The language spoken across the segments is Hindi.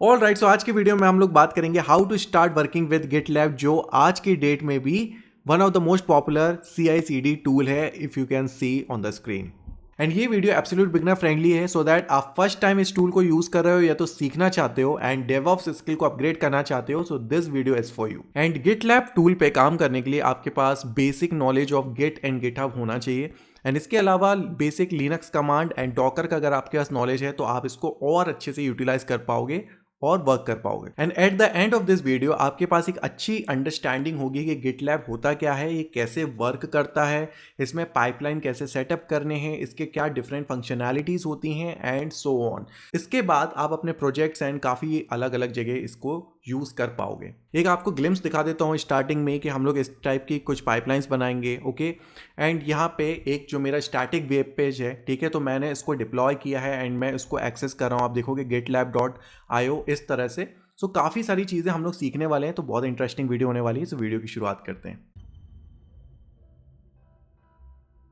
ऑल राइट, सो आज की वीडियो में हम लोग बात करेंगे how to start working with GitLab, जो आज की डेट में भी one of the most popular CI/CD tool है, if you can see on the screen. And ये वीडियो एब्सोल्यूट बिगनर फ्रेंडली है, सो दैट आप फर्स्ट टाइम इस टूल को यूज कर रहे हो या तो सीखना चाहते हो एंड डेवऑप्स स्किल को अपग्रेड करना चाहते हो, so this video is for you. And GitLab tool पे काम करने के लिए आपके पास basic knowledge of Git and GitHub होना चाहिए। एंड इसके अलावा basic Linux command and Docker का अगर आपके पास नॉलेज है तो आप इसको और अच्छे से यूटिलाइज कर पाओगे और वर्क कर पाओगे। And at the end of this video आपके पास एक अच्छी अंडरस्टैंडिंग होगी कि गिटलैब होता क्या है, ये कैसे वर्क करता है, इसमें पाइपलाइन कैसे सेटअप करने हैं, इसके क्या डिफरेंट फंक्शनैलिटीज होती हैं एंड सो ऑन। इसके बाद आप अपने प्रोजेक्ट्स एंड काफ़ी अलग अलग जगह इसको यूज़ कर पाओगे। एक आपको ग्लिम्स दिखा देता हूँ स्टार्टिंग में कि हम लोग इस टाइप की कुछ पाइपलाइंस बनाएंगे, ओके। एंड यहाँ पे एक जो मेरा स्टैटिक वेब पेज है, ठीक है, तो मैंने इसको डिप्लॉय किया है एंड मैं इसको एक्सेस कर रहा हूँ। आप देखोगे gitlab.io इस तरह से। सो काफ़ी सारी चीज़ें हम लोग सीखने वाले हैं, तो बहुत इंटरेस्टिंग वीडियो होने वाली है। इस वीडियो की शुरुआत करते हैं।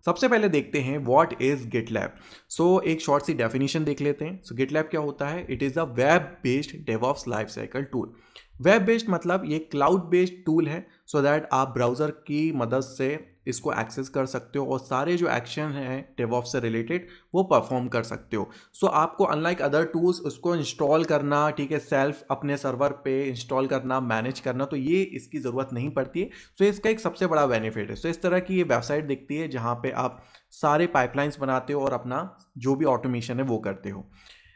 सबसे पहले देखते हैं व्हाट इज गिटलैब। सो एक शॉर्ट सी डेफिनेशन देख लेते हैं। सो गिटलैब क्या होता है? It is a web based DevOps life cycle tool. Web based मतलब ये क्लाउड बेस्ड टूल है, सो दैट आप ब्राउज़र की मदद से इसको एक्सेस कर सकते हो और सारे जो एक्शन हैं डेवऑप्स से रिलेटेड वो परफॉर्म कर सकते हो। सो आपको अनलाइक अदर टूल्स उसको इंस्टॉल करना, ठीक है, सेल्फ अपने सर्वर पे इंस्टॉल करना, मैनेज करना, तो ये इसकी ज़रूरत नहीं पड़ती है। सो इसका एक सबसे बड़ा बेनिफिट है। सो इस तरह की ये वेबसाइट दिखती है जहाँ पे आप सारे पाइपलाइंस बनाते हो और अपना जो भी ऑटोमेशन है वो करते हो।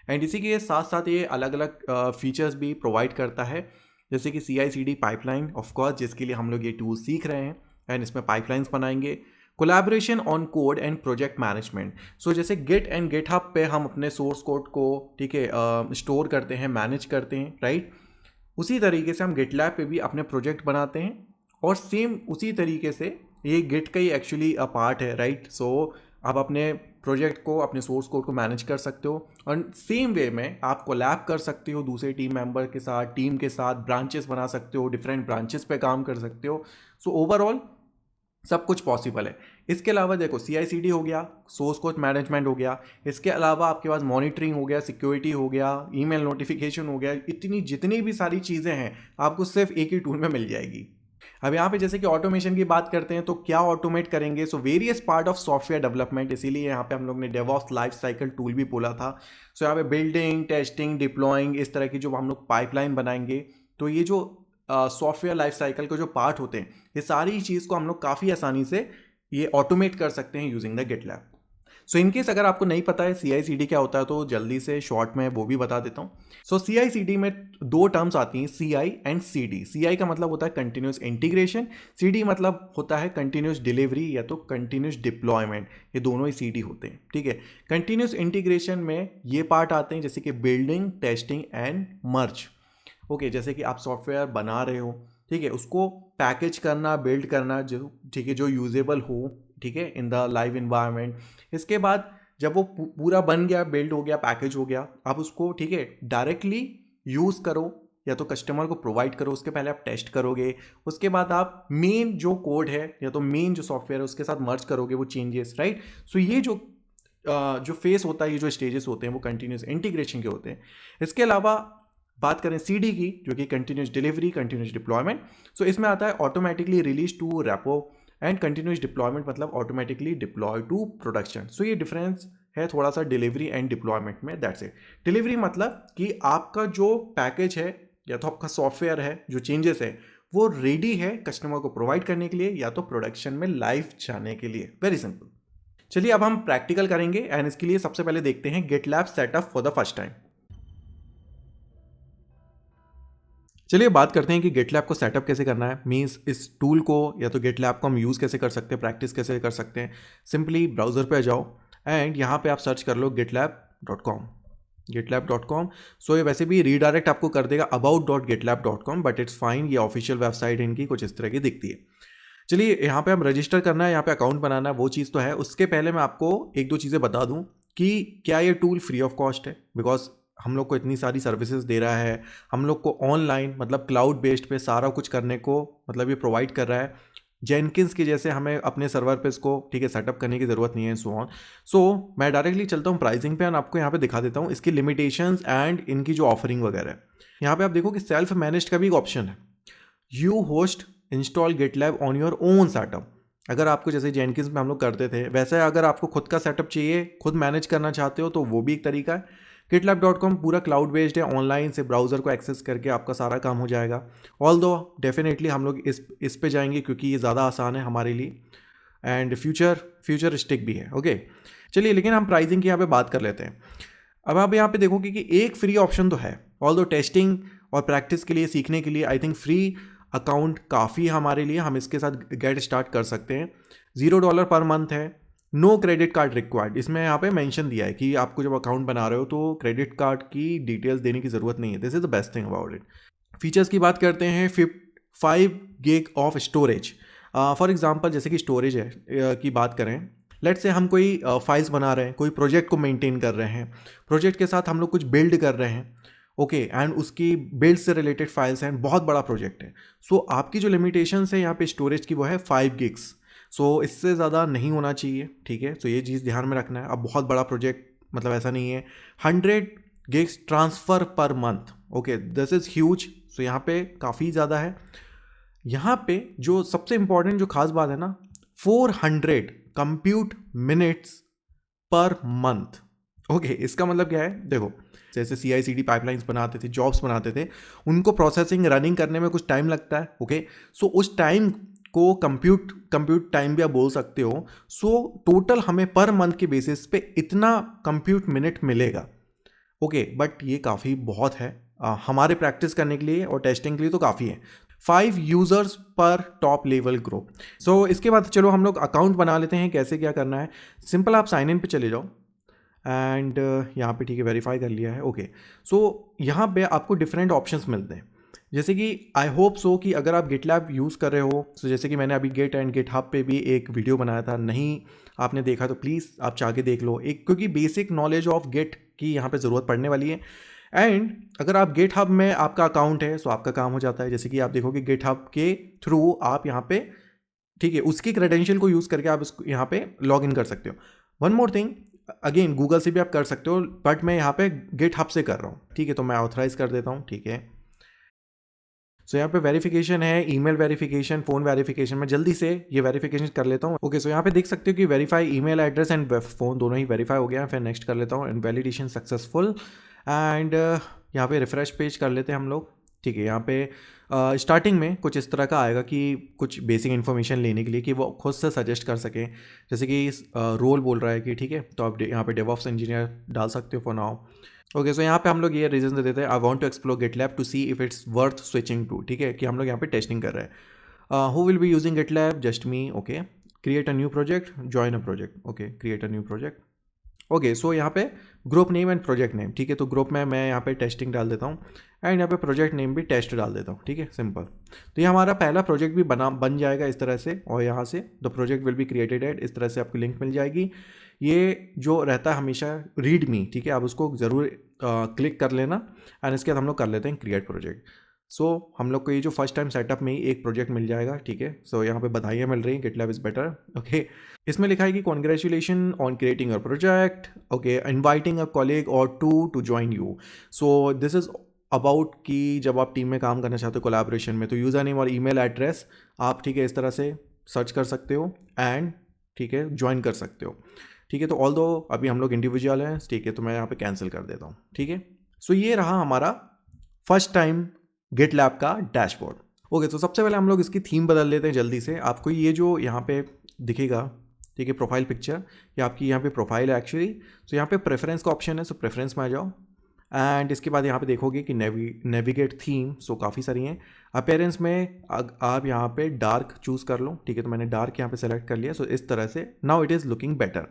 एंड इसी के साथ साथ ये अलग अलग फीचर्स भी प्रोवाइड करता है, जैसे कि CI/CD पाइपलाइन, ऑफकोर्स, जिसके लिए हम लोग ये टूल सीख रहे हैं एंड इसमें पाइपलाइंस बनाएंगे। Collaboration on code and project management. So जैसे गिट एंड गिटहब पे हम अपने सोर्स कोड को, ठीक है, स्टोर करते हैं, मैनेज करते हैं, राइट। उसी तरीके से हम गिटलैब पे भी अपने प्रोजेक्ट बनाते हैं और सेम उसी तरीके से ये गिट का ही एक्चुअली अ पार्ट है, राइट। सो आप अपने प्रोजेक्ट को, अपने सोर्स कोड को मैनेज कर सकते हो और सेम वे में आप कोलैब कर सकते हो दूसरे टीम मेंबर के साथ, टीम के साथ, ब्रांचेस बना सकते हो, डिफरेंट ब्रांचेस पे काम कर सकते हो। सो ओवरऑल सब कुछ पॉसिबल है। इसके अलावा देखो, CI/CD हो गया, सोर्स कोड मैनेजमेंट हो गया, इसके अलावा आपके पास मॉनिटरिंग हो गया, सिक्योरिटी हो गया, ईमेल नोटिफिकेशन हो गया, इतनी जितनी भी सारी चीज़ें हैं आपको सिर्फ एक ही टूल में मिल जाएगी। अब यहाँ पे जैसे कि ऑटोमेशन की बात करते हैं तो क्या ऑटोमेट करेंगे? So various part of software development, इसीलिए यहाँ पे हम लोग ने डेवऑप्स लाइफ साइकिल टूल भी बोला था। सो यहाँ पे बिल्डिंग, टेस्टिंग, डिप्लॉइंग, इस तरह की जो हम लोग पाइपलाइन बनाएंगे, तो ये जो सॉफ्टवेयर लाइफ साइकिल के जो पार्ट होते हैं, ये सारी चीज़ को हम लोग काफ़ी आसानी से ये ऑटोमेट कर सकते हैं using the GitLab. So in case अगर आपको नहीं पता है CI/CD क्या होता है तो जल्दी से शॉर्ट में वो भी बता देता हूँ। सो CI/CD में दो टर्म्स आती हैं, CI एंड CD। CI का मतलब होता है कंटिन्यूस इंटीग्रेशन, CD मतलब होता है कंटिन्यूस डिलीवरी या तो कंटिन्यूस डिप्लॉयमेंट। ये दोनों ही CD होते हैं, ठीक है। कंटिन्यूस इंटीग्रेशन में ये पार्ट आते हैं जैसे कि building, testing and merge, okay. जैसे कि आप सॉफ्टवेयर बना रहे हो, ठीक है, उसको पैकेज करना, बिल्ड करना, जो, ठीक है, जो यूजेबल हो, ठीक है, इन द लाइव इन्वायरमेंट। इसके बाद जब वो पूरा बन गया, बिल्ड हो गया, पैकेज हो गया, आप उसको, ठीक है, डायरेक्टली यूज़ करो या तो कस्टमर को प्रोवाइड करो। उसके पहले आप टेस्ट करोगे, उसके बाद आप मेन जो कोड है या तो मेन जो सॉफ्टवेयर है उसके साथ मर्ज करोगे वो चेंजेस, राइट। सो ये जो फेस होता है, ये जो स्टेजेस होते हैं वो कंटिन्यूस इंटीग्रेशन के होते हैं। इसके अलावा बात करें CD की, जो कि continuous delivery, continuous deployment, so इसमें आता है automatically release to repo and continuous deployment मतलब automatically deploy to production. So ये डिफरेंस है थोड़ा सा डिलीवरी एंड डिप्लॉयमेंट में, दैट्स इट। डिलीवरी मतलब कि आपका जो पैकेज है या तो आपका सॉफ्टवेयर है, जो चेंजेस है वो रेडी है कस्टमर को प्रोवाइड करने के लिए या तो प्रोडक्शन में लाइव जाने के लिए। Very simple. चलिए अब हम प्रैक्टिकल करेंगे एंड इसके लिए सबसे पहले देखते हैं GitLab setup for the first time. चलिए बात करते हैं कि गिटलैब को सेटअप कैसे करना है, मींस इस टूल को या तो गिटलैब को हम यूज़ कैसे कर सकते हैं, प्रैक्टिस कैसे कर सकते हैं। सिंपली ब्राउज़र पे जाओ एंड यहाँ पे आप सर्च कर लो gitlab.com। सो ये वैसे भी रीडायरेक्ट आपको कर देगा about.gitlab.com, बट इट्स फाइन, ये ऑफिशियल वेबसाइट इनकी कुछ इस तरह की दिखती है। चलिए यहाँ पे हम रजिस्टर करना है, यहाँ पे अकाउंट बनाना है, वो चीज़ तो है। उसके पहले मैं आपको एक दो चीज़ें बता दूँ कि क्या ये टूल फ्री ऑफ कॉस्ट है, बिकॉज हम लोग को इतनी सारी सर्विसेज दे रहा है, हम लोग को ऑनलाइन मतलब क्लाउड बेस्ड पे सारा कुछ करने को मतलब ये प्रोवाइड कर रहा है। जेनकिंस के जैसे हमें अपने सर्वर पे इसको, ठीक है, सेटअप करने की ज़रूरत नहीं है, सो ऑन। मैं डायरेक्टली चलता हूँ प्राइसिंग पे और आपको यहाँ पे दिखा देता हूँ इसकी लिमिटेशंस एंड इनकी जो ऑफरिंग वगैरह है। यहाँ पे आप देखो कि सेल्फ मैनेज्ड का भी एक ऑप्शन है, you host install GitLab on your own setup. अगर आपको जैसे जेनकिंस में हम लोग करते थे वैसे अगर आपको खुद का सेटअप चाहिए, खुद मैनेज करना चाहते हो, तो वो भी एक तरीका है। gitlab.com पूरा क्लाउड बेस्ड है, ऑनलाइन से ब्राउज़र को एक्सेस करके आपका सारा काम हो जाएगा। ऑल्दो डेफिनेटली हम लोग इस पे जाएंगे क्योंकि ये ज़्यादा आसान है हमारे लिए एंड फ्यूचरिस्टिक भी है। ओके चलिए, लेकिन हम प्राइसिंग की यहाँ पे बात कर लेते हैं। अब आप यहाँ पे देखोगे कि एक फ्री ऑप्शन तो है, ऑल्दो टेस्टिंग और प्रैक्टिस के लिए, सीखने के लिए आई थिंक फ्री अकाउंट काफ़ी हमारे लिए, हम इसके साथ गेट स्टार्ट कर सकते हैं। $0 पर मंथ है, नो क्रेडिट कार्ड रिक्वायर्ड। इसमें यहाँ पे मेंशन दिया है कि आपको जब अकाउंट बना रहे हो तो क्रेडिट कार्ड की डिटेल्स देने की ज़रूरत नहीं है। This is the best thing about it. Features की बात करते हैं, 5 gig of storage. For example जैसे कि स्टोरेज है की बात करें, लेट से हम कोई फाइल्स बना रहे हैं, कोई प्रोजेक्ट को मेंटेन कर रहे हैं, प्रोजेक्ट के साथ हम लोग कुछ बिल्ड कर रहे हैं, ओके एंड उसकी बिल्ड से रिलेटेड फाइल्स हैं, बहुत बड़ा प्रोजेक्ट है। सो आपकी जो लिमिटेशंस है यहाँ पे स्टोरेज की वो है 5 gigs। सो इससे ज़्यादा नहीं होना चाहिए, ठीक है। सो ये चीज़ ध्यान में रखना है। अब बहुत बड़ा प्रोजेक्ट मतलब ऐसा नहीं है। 100 gigs transfer per month, okay this is huge. So यहाँ पे काफ़ी ज़्यादा है। यहाँ पे जो सबसे इंपॉर्टेंट जो खास बात है ना, 400 कंप्यूट मिनट्स पर मंथ। ओके इसका मतलब क्या है, देखो जैसे CI/CD पाइपलाइंस बनाते थे, जॉब्स बनाते थे, उनको प्रोसेसिंग रनिंग करने में कुछ टाइम लगता है। ओके सो उस टाइम को कंप्यूट टाइम भी आप बोल सकते हो। सो टोटल हमें पर मंथ के बेसिस पे इतना कंप्यूट मिनट मिलेगा। ओके बट ये काफ़ी बहुत है हमारे प्रैक्टिस करने के लिए और टेस्टिंग के लिए तो काफ़ी है। 5 यूज़र्स पर टॉप लेवल ग्रुप। सो इसके बाद चलो हम लोग अकाउंट बना लेते हैं। कैसे क्या करना है, सिंपल आप साइन इन पे चले जाओ एंड यहाँ पे ठीक है वेरीफाई कर लिया है। ओके सो यहाँ पे आपको डिफरेंट ऑप्शंस मिलते हैं, जैसे कि आई होप सो कि अगर आप गिटलैब यूज़ कर रहे हो, सो जैसे कि मैंने अभी गिट एंड गिटहब पे भी एक वीडियो बनाया था, नहीं आपने देखा तो प्लीज़ आप चाह के देख लो एक, क्योंकि बेसिक नॉलेज ऑफ गिट की यहाँ पे ज़रूरत पड़ने वाली है। एंड अगर आप गिटहब में आपका अकाउंट है सो आपका काम हो जाता है। जैसे कि आप देखोगे गिटहब के थ्रू आप यहाँ पे, ठीक है, उसकी क्रेडेंशियल को यूज़ करके आप इसको यहाँ पे लॉग इन कर सकते हो। One more thing, again Google से भी आप कर सकते हो, बट मैं यहाँ पे गिटहब से कर रहा हूँ, ठीक है। तो मैं ऑथराइज कर देता हूँ, ठीक है। सो यहाँ पे वेरिफिकेशन है, ईमेल वेरिफिकेशन, फ़ोन वेरिफिकेशन। मैं जल्दी से ये वेरिफिकेशन कर लेता हूँ। ओके सो यहाँ पे देख सकते हो कि verify email address and phone दोनों ही वेरीफाई हो गया। फिर नेक्स्ट कर लेता हूँ एंड वैलिडेशन सक्सेसफुल। एंड यहाँ पे रिफ्रेश पेज कर लेते हैं हम लोग, ठीक है। यहाँ पे स्टार्टिंग में कुछ इस तरह का आएगा कि कुछ बेसिक इन्फॉर्मेशन लेने के लिए कि वो खुद से सजेस्ट कर सकें, जैसे कि रोल बोल रहा है कि ठीक है, तो आप यहाँ पे डेवऑप्स इंजीनियर डाल सकते हो फॉर नाउ। ओके सो यहाँ पे हम लोग ये रीजन दे देते हैं, I want to explore GitLab to see if it's worth switching to, ठीक है, कि हम लोग यहाँ पे टेस्टिंग कर रहे हैं। Who will be using GitLab, just me, okay. Create a new project, join a project, okay create a new project. Okay so यहाँ पे group name and project name, ठीक है। तो ग्रुप में मैं यहाँ पे टेस्टिंग डाल देता हूँ एंड यहाँ पे प्रोजेक्ट नेम भी टेस्ट डाल देता हूँ, ठीक है, सिंपल। तो ये हमारा पहला प्रोजेक्ट भी बन जाएगा इस तरह से, और यहाँ से the project will be created at, इस तरह से आपको लिंक मिल जाएगी। ये जो रहता है हमेशा रीड मी, ठीक है, आप उसको ज़रूर क्लिक कर लेना एंड इसके बाद हम लोग कर लेते हैं क्रिएट प्रोजेक्ट। सो हम लोग को ये जो फर्स्ट टाइम सेटअप में ही एक प्रोजेक्ट मिल जाएगा, ठीक है। सो यहाँ पे बधाइयाँ मिल रही हैं, गिटलैब इज़ बेटर, ओके। इसमें लिखा है कि congratulation on creating your project, okay, inviting a colleague or to join you. So this is about कि जब आप टीम में काम करना चाहते हो कोलैबोरेशन में, तो यूज़र नेम और ईमेल एड्रेस आप, ठीक है, इस तरह से सर्च कर सकते हो एंड, ठीक है, ज्वाइन कर सकते हो, ठीक है। तो ऑल दो अभी हम लोग इंडिविजुअल हैं, ठीक है, तो मैं यहाँ पे कैंसिल कर देता हूँ, ठीक है। सो ये रहा हमारा फर्स्ट टाइम गिटलैब का डैशबोर्ड। ओके तो सबसे पहले हम लोग इसकी थीम बदल लेते हैं जल्दी से। आपको ये जो यहाँ पे दिखेगा, ठीक है, प्रोफाइल पिक्चर, ये आपकी यहाँ पे प्रोफाइल है एक्चुअली। सो यहाँ पे प्रेफरेंस का ऑप्शन है, सो प्रेफरेंस में आ जाओ एंड इसके बाद यहाँ पे देखोगे कि नेविगेट थीम, सो काफ़ी सारी हैं। अपेयरेंस में आप यहाँ पे डार्क चूज़ कर लो, ठीक है, तो मैंने डार्क यहाँ पे सेलेक्ट कर लिया। सो इस तरह से now it is looking better.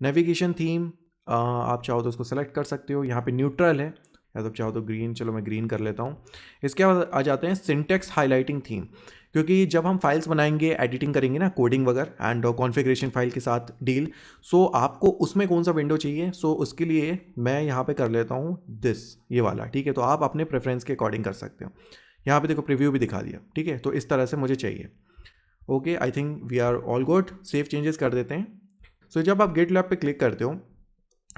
Navigation theme आप चाहो तो उसको सेलेक्ट कर सकते हो। यहाँ पे न्यूट्रल है, या तो चाहो तो ग्रीन, चलो मैं ग्रीन कर लेता हूँ। इसके बाद आ जाते हैं सिंटेक्स हाईलाइटिंग थीम, क्योंकि जब हम फाइल्स बनाएंगे, एडिटिंग करेंगे ना, कोडिंग वगैरह एंड कॉन्फ़िगरेशन फाइल के साथ डील, सो आपको उसमें कौन सा विंडो चाहिए, सो उसके लिए मैं यहाँ पे कर लेता हूँ दिस, ये वाला, ठीक है। तो आप अपने प्रेफरेंस के अकॉर्डिंग कर सकते हो। यहाँ पे देखो प्रीव्यू भी दिखा दिया, ठीक है, तो इस तरह से मुझे चाहिए। Okay I think we are all good, save changes कर देते हैं। सो जब आप गिटलैब पे क्लिक करते हो,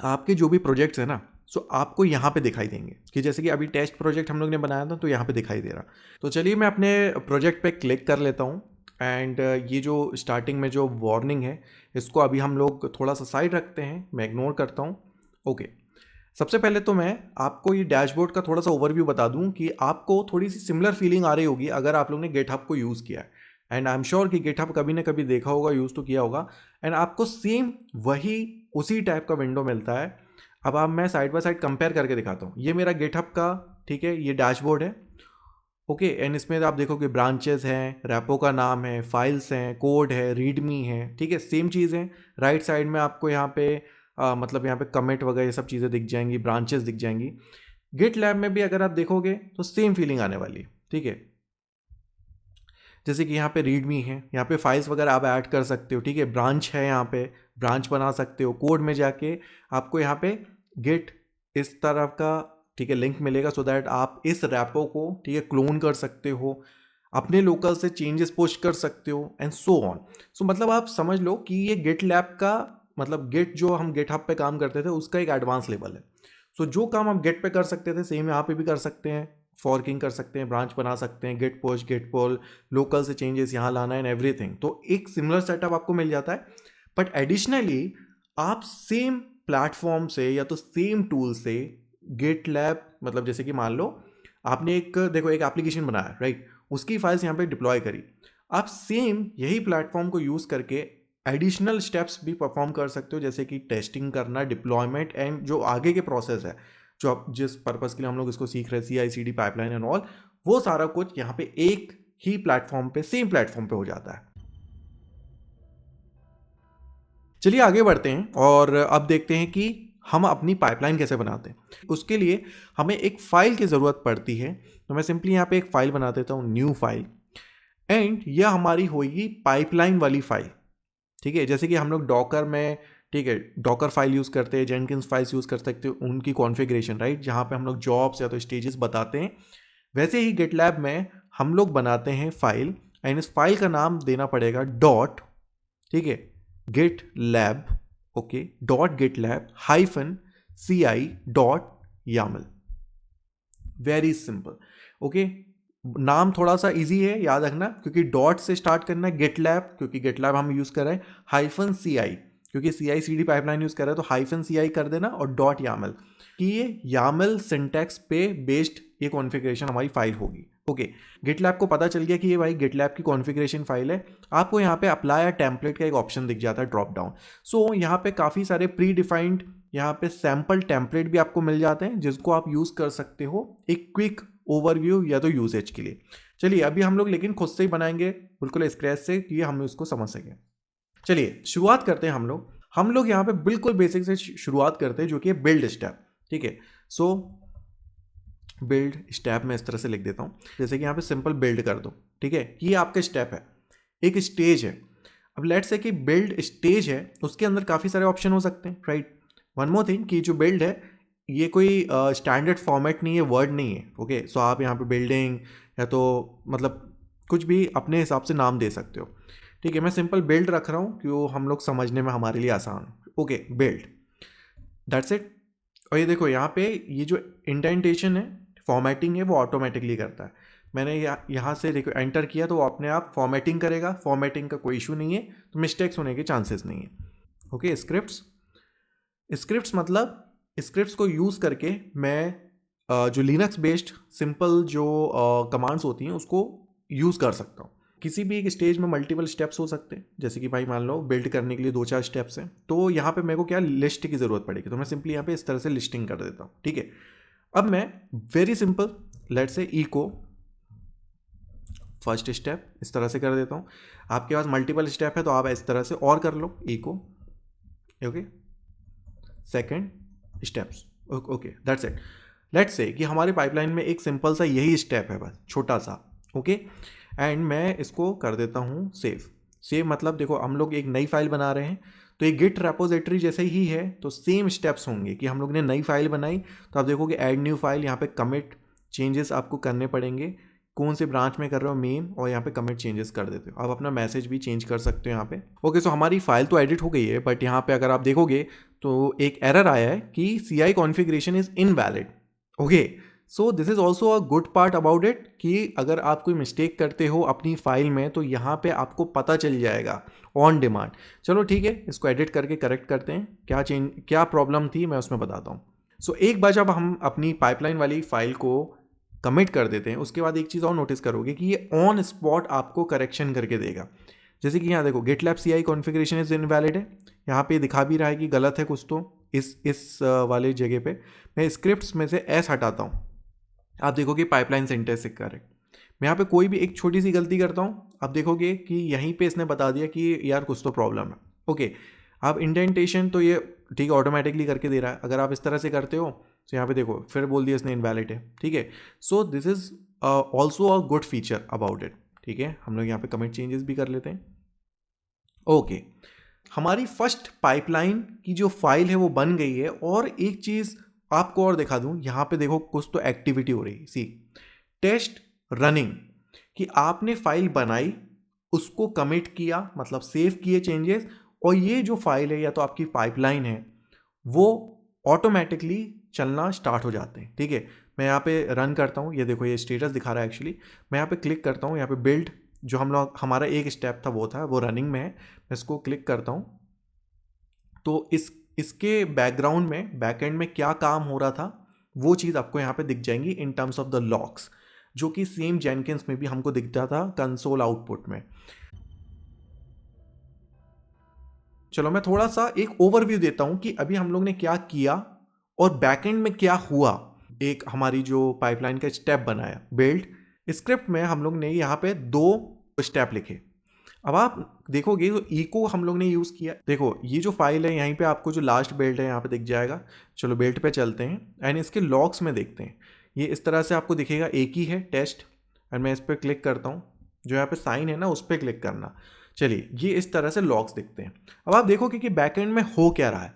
आपके जो भी प्रोजेक्ट्स हैं ना, सो आपको यहाँ पे दिखाई देंगे कि जैसे कि अभी टेस्ट प्रोजेक्ट हम लोग ने बनाया था तो यहाँ पे दिखाई दे रहा। तो चलिए मैं अपने प्रोजेक्ट पे क्लिक कर लेता हूँ एंड ये जो स्टार्टिंग में जो वार्निंग है इसको अभी हम लोग थोड़ा सा साइड रखते हैं, मैं इग्नोर करता हूँ। ओके, सबसे पहले तो मैं आपको ये डैशबोर्ड का थोड़ा सा ओवरव्यू बता दूं कि आपको थोड़ी सी सिमिलर फीलिंग आ रही होगी अगर आप लोग ने गिटहब को यूज़ किया है। एंड आई एम श्योर कि गिटहब कभी ना कभी देखा होगा, यूज़ तो किया होगा, एंड आपको सेम वही उसी टाइप का विंडो मिलता है। अब आप मैं साइड बाय साइड कंपेयर करके दिखाता हूँ। ये मेरा गिटहब का, ठीक है, ये डैशबोर्ड है। ओके, एंड इसमें आप देखोगे ब्रांचेस हैं, रैपो का नाम है, फाइल्स हैं, कोड है, रीडमी है, ठीक है, सेम चीज़ है। राइट साइड में आपको यहाँ पे मतलब यहाँ पे कमिट वगैरह ये सब चीज़ें दिख जाएंगी, ब्रांचेस दिख जाएंगी। गिट लैब में भी अगर आप देखोगे तो सेम फीलिंग आने वाली है, ठीक है। जैसे कि यहाँ पे रीडमी है, यहाँ पे फाइल्स वगैरह आप ऐड कर सकते हो, ठीक है। ब्रांच है, यहाँ पे ब्रांच बना सकते हो। कोड में जाके आपको यहाँ पे गिट इस तरह का, ठीक है, लिंक मिलेगा सो दैट आप इस रैपो को, ठीक है, क्लोन कर सकते हो, अपने लोकल से चेंजेस पुश कर सकते हो एंड सो ऑन। सो मतलब आप समझ लो कि ये गिट लैब का मतलब गिट जो हम गिटहब पे काम करते थे उसका एक एडवांस लेवल है। सो जो काम आप गिट पे कर सकते थे सेम यहाँ पे भी कर सकते हैं। फॉर्किंग कर सकते हैं, ब्रांच बना सकते हैं, गिट पुश, गिट पुल, लोकल से चेंजेस यहाँ लाना एंड एवरीथिंग। तो एक सिमिलर सेटअप आपको मिल जाता है। बट एडिशनली आप सेम प्लेटफॉर्म से या तो सेम टूल से गिट लैब, मतलब जैसे कि मान लो आपने एक, देखो, एक एप्लीकेशन बनाया, राइट, उसकी फाइल्स यहाँ पे डिप्लॉय करी। आप सेम यही प्लेटफॉर्म को यूज़ करके एडिशनल स्टेप्स भी परफॉर्म कर सकते हो, जैसे कि टेस्टिंग करना, डिप्लॉयमेंट एंड जो आगे के प्रोसेस है, जो आप जिस पर्पस के लिए हम लोग इसको सीख रहे हैं, CI/CD पाइपलाइन एंड ऑल, वो सारा कुछ यहाँ पे एक ही प्लेटफॉर्म पे, सेम प्लेटफॉर्म पे हो जाता है। चलिए आगे बढ़ते हैं और अब देखते हैं कि हम अपनी पाइपलाइन कैसे बनाते हैं। उसके लिए हमें एक फाइल की ज़रूरत पड़ती है। तो मैं सिंपली यहाँ पे एक फाइल बना देता हूँ, न्यू फाइल, एंड यह हमारी होगी पाइपलाइन वाली फाइल, ठीक है। जैसे कि हम लोग डॉकर में, ठीक है, डॉकर फाइल यूज़ करते हैं, जेनकिंस फाइल्स यूज़ कर सकते हो, उनकी कॉन्फ़िगरेशन, राइट, जहाँ पे हम लोग जॉब्स या तो स्टेजेस बताते हैं। वैसे ही गिटलैब में हम लोग बनाते हैं फाइल, एंड इस फाइल का नाम देना पड़ेगा डॉट, ठीक है, GitLab, okay, dot GitLab -ci dot YAML. Very simple, okay. नाम थोड़ा सा इजी है याद रखना, क्योंकि डॉट से स्टार्ट करना है, गिट लैब क्योंकि गिट लैब हम यूज़ कर रहे हैं, -ci क्योंकि CI/CD पाइपलाइन यूज़ कर रहे हैं, तो -ci कर देना, और डॉट यामल कि ये यामल सिंटैक्स पे बेस्ड ये कॉन्फ़िगरेशन हमारी फाइल होगी। ओके, गिटलैब को पता चल गया कि ये भाई गिटलैब की कॉन्फ़िगरेशन फाइल है। आपको यहाँ पे अप्लाई या टेम्पलेट का एक ऑप्शन दिख जाता है, ड्रॉप डाउन। सो यहाँ पे काफ़ी सारे प्री डिफाइंड यहाँ पे सैम्पल टेम्पलेट भी आपको मिल जाते हैं, जिसको आप यूज़ कर सकते हो एक क्विक ओवरव्यू या तो यूजेज के लिए। चलिए अभी हम लोग लेकिन खुद से ही बनाएंगे बिल्कुल स्क्रैच से, कि हम उसको समझ सकें। चलिए शुरुआत करते हैं हम लोग यहाँ पे बिल्कुल बेसिक से शुरुआत करते हैं, जो कि है बिल्ड स्टेप, ठीक है। सो बिल्ड स्टेप मैं इस तरह से लिख देता हूँ, जैसे कि यहाँ पे सिंपल बिल्ड कर दो, ठीक है। ये आपका स्टेप है, एक स्टेज है। अब लेट्स से कि बिल्ड स्टेज है, उसके अंदर काफ़ी सारे ऑप्शन हो सकते हैं, राइट। वन मोर थिंग कि जो बिल्ड है ये कोई स्टैंडर्ड फॉर्मेट नहीं है, वर्ड नहीं है, ओके। सो आप यहाँ पे बिल्डिंग या तो मतलब कुछ भी अपने हिसाब से नाम दे सकते हो, ठीक है। मैं सिंपल बिल्ड रख रहा हूँ क्यों हम लोग समझने में हमारे लिए आसान हो। Okay, build, that's it. और ये देखो यहाँ पे ये जो इंडेंटेशन है, फॉर्मेटिंग है, वो ऑटोमेटिकली करता है। मैंने यहाँ से देखो एंटर किया तो वो अपने आप फॉर्मेटिंग करेगा। फॉर्मेटिंग का कोई इशू नहीं है, तो मिस्टेक्स होने के चांसेस नहीं है। ओके, स्क्रिप्ट्स मतलब स्क्रिप्ट्स को यूज़ करके मैं जो लिनक्स बेस्ड सिंपल जो कमांड्स होती हैं उसको यूज़ कर सकता हूँ। किसी भी एक स्टेज में मल्टीपल स्टेप्स हो सकते हैं, जैसे कि भाई मान लो बिल्ड करने के लिए 2-4 स्टेप्स हैं, तो यहाँ पे मेरे को क्या लिस्ट की ज़रूरत पड़ेगी, तो मैं सिंपली यहाँ पे इस तरह से लिस्टिंग कर देता हूँ, ठीक है। अब मैं very simple let's say echo first step इस तरह से कर देता हूँ। आपके पास मल्टीपल स्टेप है तो आप इस तरह से और कर लो, echo, okay, second steps, okay, that's it. Let's say कि हमारे पाइपलाइन में एक सिंपल सा यही स्टेप है, बस छोटा सा, ओके। एंड मैं इसको कर देता हूँ सेव मतलब देखो हम लोग एक नई फाइल बना रहे हैं, तो ये गिट रेपोजिटरी जैसे ही है, तो सेम स्टेप्स होंगे कि हम लोग ने नई फाइल बनाई, तो आप देखोगे ऐड न्यू फाइल, यहाँ पे कमिट चेंजेस आपको करने पड़ेंगे कौन से ब्रांच में कर रहे हो मेन, और यहाँ पे कमिट चेंजेस कर देते हो। आप अपना मैसेज भी चेंज कर सकते हो यहाँ पे। ओके, सो हमारी फाइल तो एडिट हो गई है, बट यहाँ पे अगर आप देखोगे तो एक एरर आया है कि CI configuration is invalid. Okay, so this is also a good part about it कि अगर आप कोई मिस्टेक करते हो अपनी फाइल में तो यहाँ पे आपको पता चल जाएगा ऑन डिमांड। चलो ठीक है, इसको एडिट करके करेक्ट करते हैं, क्या प्रॉब्लम थी मैं उसमें बताता हूँ। सो एक बार जब हम अपनी पाइपलाइन वाली फाइल को कमिट कर देते हैं, उसके बाद एक चीज़ और नोटिस करोगे कि ये ऑन स्पॉट आपको करेक्शन करके देगा। जैसे कि यहाँ देखो GitLab CI configuration is invalid है, यहाँ पे दिखा भी रहा है कि गलत है कुछ, तो इस वाले जगह पे मैं स्क्रिप्ट्स में से एस हटाता हूँ, आप देखोगे पाइपलाइन सिंटैक्स से करेक्ट। मैं यहाँ पे कोई भी एक छोटी सी गलती करता हूँ, आप देखोगे कि यहीं पे इसने बता दिया कि यार कुछ तो प्रॉब्लम है। ओके, आप इंडेंटेशन तो ये ठीक है ऑटोमेटिकली करके दे रहा है, अगर आप इस तरह से करते हो तो यहाँ पे देखो फिर बोल दिया इसने इनवैलिड है। ठीक है, सो this is also a good feature about it. ठीक है, हम लोग यहाँ पे कमिट चेंजेस भी कर लेते हैं। ओके, हमारी फर्स्ट पाइपलाइन की जो फाइल है वो बन गई है। और एक चीज़ आपको और दिखा दूँ, यहाँ पे देखो कुछ तो एक्टिविटी हो रही है, सी टेस्ट रनिंग, कि आपने फाइल बनाई, उसको कमिट किया मतलब सेव किए चेंजेस, और ये जो फाइल है या तो आपकी पाइपलाइन है वो ऑटोमेटिकली चलना स्टार्ट हो जाते हैं। ठीक है, मैं यहाँ पे रन करता हूँ, ये देखो ये स्टेटस दिखा रहा है एक्चुअली। मैं यहाँ पे क्लिक करता हूँ, यहाँ पे बिल्ड जो हमारा एक स्टेप था वो रनिंग में है, मैं इसको क्लिक करता हूँ तो इसके बैकग्राउंड में बैकएंड में क्या काम हो रहा था वो चीज़ आपको यहाँ पे दिख जाएंगी in terms of the logs, जो कि सेम जेनकिंस में भी हमको दिखता था कंसोल आउटपुट में। चलो मैं थोड़ा सा एक ओवरव्यू देता हूं कि अभी हम लोग ने क्या किया और बैकएंड में क्या हुआ। एक हमारी जो पाइपलाइन का स्टेप बनाया बिल्ड स्क्रिप्ट में, हम लोग ने यहाँ पे 2 स्टेप लिखे। अब आप देखोगे तो इको हम लोग ने यूज़ किया। देखो ये जो फाइल है यहीं पे आपको जो लास्ट बिल्ड है यहाँ पे दिख जाएगा। चलो बिल्ड पे चलते हैं एंड इसके लॉग्स में देखते हैं। ये इस तरह से आपको दिखेगा, एक ही है टेस्ट, एंड मैं इस पर क्लिक करता हूँ, जो यहाँ पे साइन है ना उस पर क्लिक करना। चलिए ये इस तरह से लॉग्स दिखते हैं। अब आप देखोगे कि बैकएंड में हो क्या रहा है,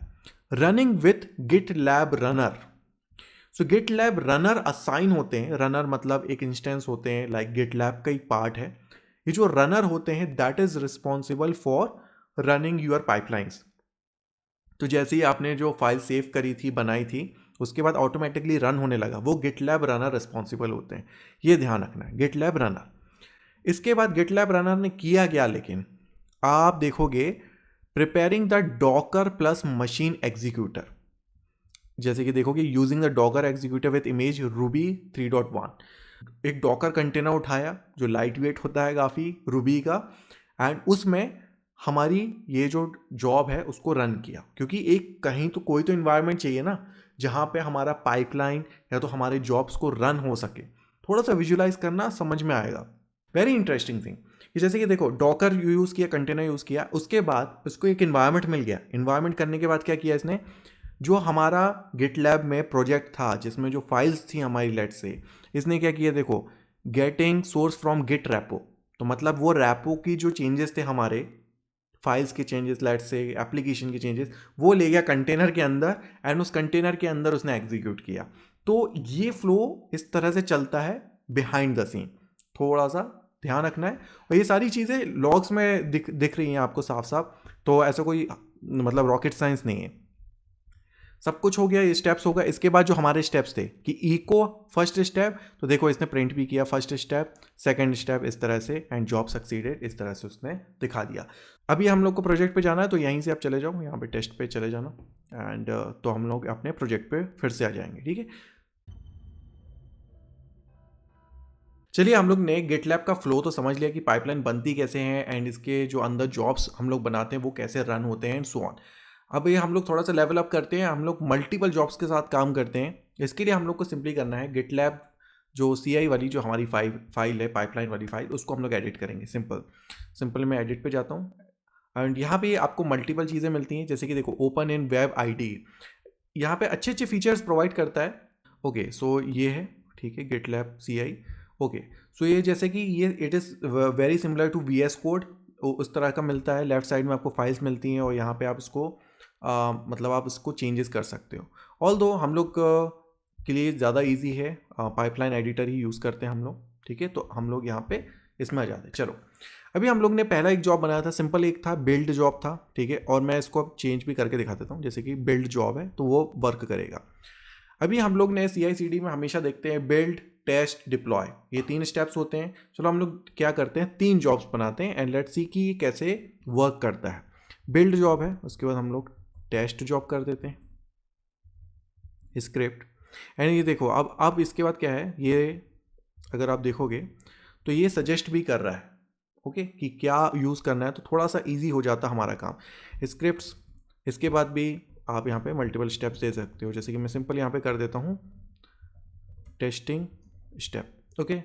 running with GitLab runner. So GitLab runner assign होते हैं, रनर मतलब एक इंस्टेंस होते हैं, लाइक GitLab का एक पार्ट है। ये जो रनर होते हैं that is responsible for running your pipelines. तो जैसे ही आपने जो फाइल सेव करी थी बनाई थी उसके बाद ऑटोमेटिकली रन होने लगा, वो GitLab रनर रिस्पॉन्सिबल होते हैं। ये ध्यान रखना है, GitLab रनर। इसके बाद GitLab रनर ने किया गया, लेकिन आप देखोगे preparing the Docker plus machine executor. जैसे कि देखोगे using the Docker executor with image Ruby 3.1, एक डॉकर कंटेनर उठाया जो लाइट वेट होता है काफ़ी रूबी का, एंड उसमें हमारी ये जो जॉब है उसको रन किया, क्योंकि एक कहीं तो कोई तो इन्वायरमेंट चाहिए ना जहाँ पे हमारा पाइपलाइन या तो हमारे जॉब्स को रन हो सके। थोड़ा सा विजुलाइज करना समझ में आएगा। वेरी इंटरेस्टिंग थिंग कि जैसे कि देखो डॉकर यूज़ किया, कंटेनर यूज़ किया, उसके बाद उसको एक इन्वायरमेंट मिल गया। इन्वायरमेंट करने के बाद क्या किया इसने, जो हमारा GitLab में प्रोजेक्ट था जिसमें जो फाइल्स थी हमारी लेट से, इसने क्या किया देखो, getting source from git repo. तो मतलब वो रैपो की जो चेंजेस थे हमारे फाइल्स के चेंजेस, लेट से एप्लीकेशन के चेंजेस, वो ले गया कंटेनर के अंदर एंड उस कंटेनर के अंदर उसने एग्जीक्यूट किया। तो ये फ्लो इस तरह से चलता है बिहाइंड द सीन, थोड़ा सा ध्यान रखना है। और ये सारी चीज़ें लॉग्स में दिख रही हैं आपको साफ साफ, तो ऐसा कोई मतलब रॉकेट साइंस नहीं है, सब कुछ हो गया, ये स्टेप्स होगा। इसके बाद जो हमारे स्टेप्स थे कि इको फर्स्ट स्टेप, तो देखो इसने प्रिंट भी किया फर्स्ट स्टेप, सेकंड स्टेप इस तरह से, एंड जॉब सक्सीडेड इस तरह से उसने दिखा दिया। अभी हम लोग को प्रोजेक्ट पे जाना है, तो यहीं से आप चले जाओ, यहाँ पे टेस्ट पे चले जाना, एंड तो हम लोग अपने प्रोजेक्ट पे फिर से आ जाएंगे। ठीक है, चलिए हम लोग ने GitLab का फ्लो तो समझ लिया कि पाइपलाइन बनती कैसे हैं एंड इसके जो अंदर जॉब्स हम लोग बनाते हैं वो कैसे रन होते हैं एंड सो ऑन। अब ये हम लोग थोड़ा सा लेवल अप करते हैं, हम लोग मल्टीपल जॉब्स के साथ काम करते हैं। इसके लिए हम लोग को सिंपली करना है GitLab जो CI वाली जो हमारी फाइल है, पाइपलाइन वाली फाइल, उसको हम लोग एडिट करेंगे। सिंपल मैं एडिट पे जाता हूँ एंड यहाँ पे आपको मल्टीपल चीज़ें मिलती हैं, जैसे कि देखो ओपन इन वेब ID यहाँ पे अच्छे अच्छे फीचर्स प्रोवाइड करता है। ओके सो ये है, ठीक है, GitLab CI। ओके सो ये जैसे कि ये it is very similar to VS code, उस तरह का मिलता है। लेफ्ट साइड में आपको फाइल्स मिलती हैं और यहाँ पे आप इसको मतलब आप इसको चेंजेस कर सकते हो। ऑल्दो हम लोग के लिए ज़्यादा इजी है, पाइपलाइन एडिटर ही यूज़ करते हैं हम लोग। ठीक है, तो हम लोग यहाँ पे इसमें आ जाते हैं। चलो अभी हम लोग ने पहला एक जॉब बनाया था, सिंपल एक था, बिल्ड जॉब था, ठीक है, और मैं इसको अब चेंज भी करके दिखा देता हूँ, जैसे कि बिल्ड जॉब है तो वो वर्क करेगा। अभी हम लोग ने CI/CD में हमेशा देखते हैं बिल्ड, टेस्ट, डिप्लॉय, ये 3 स्टेप्स होते हैं। चलो हम लोग क्या करते हैं, 3 जॉब्स बनाते हैं एंड लेट्स सी कि ये कैसे वर्क करता है। बिल्ड जॉब है, उसके बाद हम लोग टेस्ट जॉब कर देते हैं, स्क्रिप्ट, एंड ये देखो अब इसके बाद क्या है, ये अगर आप देखोगे तो ये सजेस्ट भी कर रहा है, ओके, कि क्या यूज़ करना है, तो थोड़ा सा इजी हो जाता हमारा काम। स्क्रिप्ट्स, इसके बाद भी आप यहाँ पे मल्टीपल स्टेप्स दे सकते हो, जैसे कि मैं सिंपल यहाँ पे कर देता हूँ टेस्टिंग स्टेप, ओके,